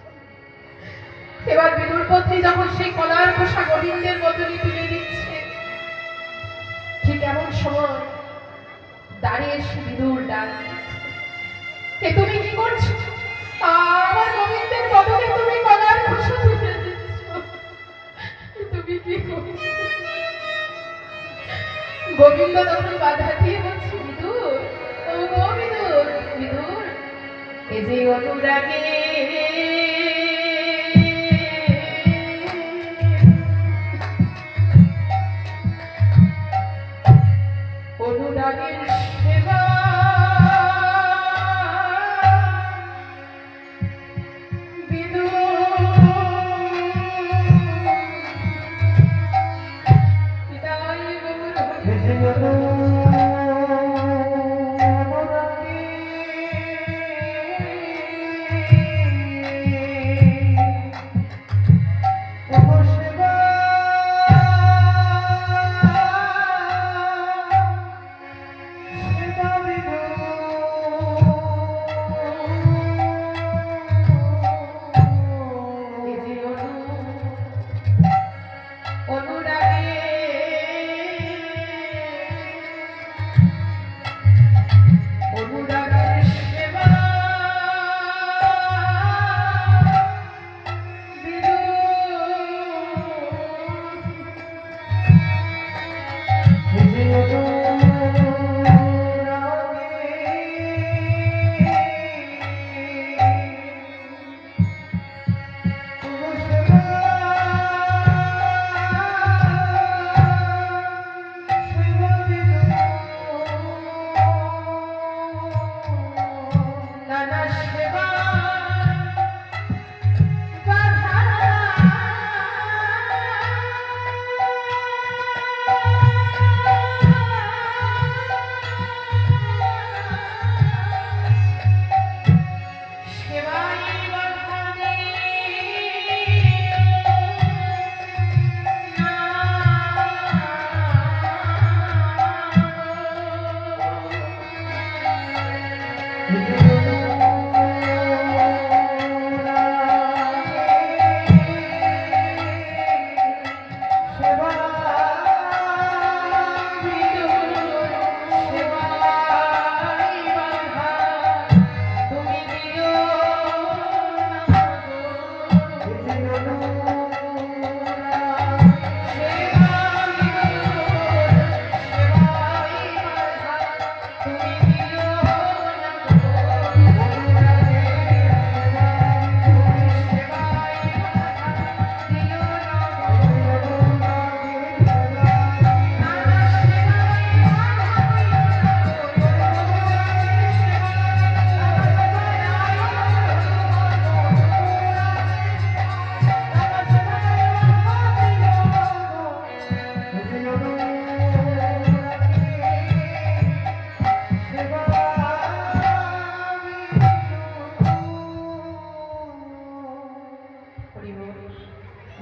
এবার বিদুর পত্নী যখন সেই কলার খোসা গোবিন্দের বদলে তুলে দিচ্ছে, ঠিক এমন সময় দাঁড়িয়ে এসে বিদুর ডাক, এ তুমি কি করছো? আমার গোবিন্দের বদলে তুমি কলার খোসা তুলে দিচ্ছ, তুমি কি করছো? গোবিন্দ তখন বাধা দিয়ে বলছে, বিদুর, ও গো বিদুর, বিদুর, এ যে অনুরাগে অনুরাগের সেবা বিদুর, পিতাই গৌর হরি।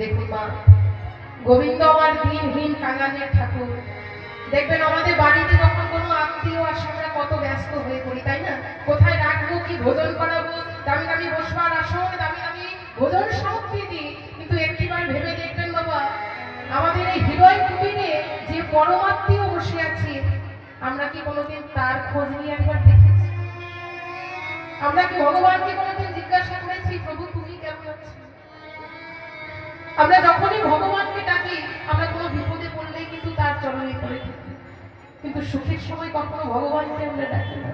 দেখুন মা, গোবিন্দ আমার দিনহীন কাঙালের ঠাকুর। দেখবেন আমাদের বাড়িতে যখন কোনো আত্মীয় আসে আমরা কত ব্যস্ত হয়ে পড়ি, তাই না? কোথায় রাখবো, কি ভোজন করাবো, দামি দামি বসবার আসন, দামি দামি ভোজন সামগ্রী দিই, কিন্তু একটিবার ভেবে দেখবেন বাবা, আমাদের এই হৃদয় কুটিরে যে পরমাত্মীয় বসে আছে, আমরা কি কোনোদিন তার খোঁজ নিয়ে একবার দেখেছি? আমরা কি ভগবানকে কোনোদিন জিজ্ঞাসা করেছি, প্রভু তুমি কেমন আছো? আমরা যখনই ভগবানকে ডাকি, আমরা কোনো বিপদে পড়লেই কিন্তু তার চরণে পড়ে থাকি, কিন্তু সুখের সময় কখনো ভগবানকে আমরা ডাকি না।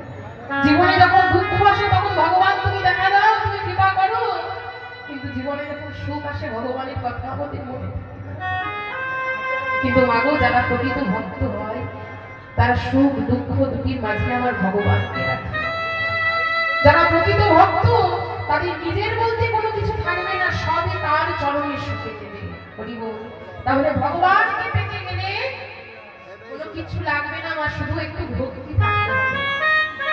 জীবনে যখন দুঃখ আসে তখন ভগবান তুমি দেখা দাও, তুমি কৃপা করো, কিন্তু জীবনে যখন সুখ আসে ভগবানের কথা আমাদের মনে থাকে না। কিন্তু মাগো, যারা প্রকৃত ভক্ত হয় তারা সুখ দুঃখ দুটির মাঝে আমার ভগবানকে রাখে। যারা প্রকৃত ভক্ত তাদের নিজের বলতে কোনো কিছু থাকবে না, সবই তার চরণে সুখে দেবে। হরি বল। তাহলে ভগবানকে পেতে গেলে কোনো কিছু লাগবে না, আমার শুধু একটু ভক্তি থাকতে হবে।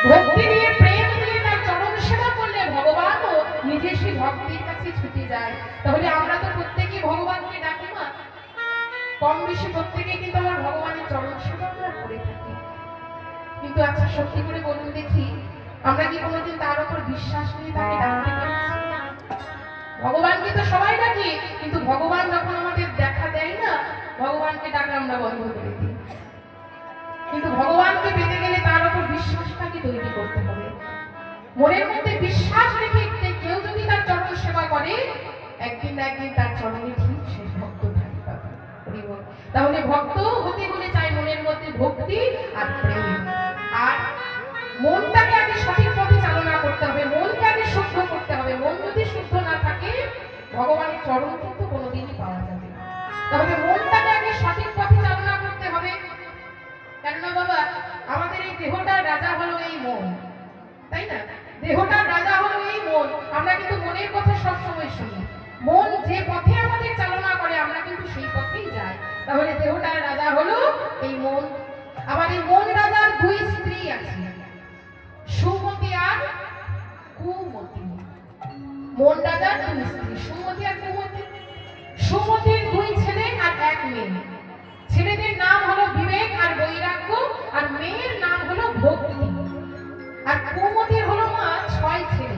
ভক্তি দিয়ে, প্রেম দিয়ে তার চরণ সেবা করলে ভগবানও নিজে সেই ভক্তির কাছে ছুটে যায়। তাহলে আমরা তো প্রত্যেকেই ভগবানকে ডাকি না, কম বেশি প্রত্যেকেই কিন্তু আমার ভগবানের চরণ সেবা আমরা করে থাকি। কিন্তু আচ্ছা সত্যি করে বলুন দেখি, আমরা কি কোনোদিন তার উপর বিশ্বাস নিয়ে তাকে ডাকতে পেরেছি? ভগবানকে তো সবাই ডাকি, কিন্তু ভগবান যখন আমাদের দেখা দেয় না, ভগবানকে ডাকা আমরা বন্ধ করে দিই। কিন্তু ভগবানকে পেতে গেলে তার উপর বিশ্বাসটাকে তৈরি করতে হবে। মনের মধ্যে বিশ্বাস রেখে কেউ যদি তার চরণ সেবা করে, একদিন না একদিন তার চরণে ঠিক সে ভক্ত থাকতে পারে। তাহলে ভক্ত হতে বলে চাই মনের মধ্যে ভক্তি আর প্রেম, আর মনটাকে আগে সঠিক পথে চালনা করতে হবে, মনকে আগে শুদ্ধ করতে হবে। মন যদি শুদ্ধ না থাকে, ভগবানের চরণ কিন্তু কোনোদিনই পাওয়া যাবে না। তাহলে মনটাকে আগে সঠিক পথে চালনা করতে হবে। কেননা বাবা, আমাদের এই দেহটার রাজা হলো এই মন, তাই না? দেহটার রাজা হলো এই মন। আমরা কিন্তু মনের কথা সবসময় শুনি, মন যে পথে আমাদের চালনা করে আমরা কিন্তু সেই পথেই যাই। তাহলে দেহটার রাজা হলো এই মন। আবার এই মন রাজার দুই স্ত্রী আছে, সুমতি আর কুমতি। মন রাজার দুই স্ত্রী, সুমতি আর কুমতি। সুমতির দুই ছেলে আর এক মেয়ে। ছেলেদের নাম হলো বিবেক আর বৈরাগ্য, আর মেয়ের নাম হলো ভক্তি। আর কুমতির হলো মা 6 ছেলে।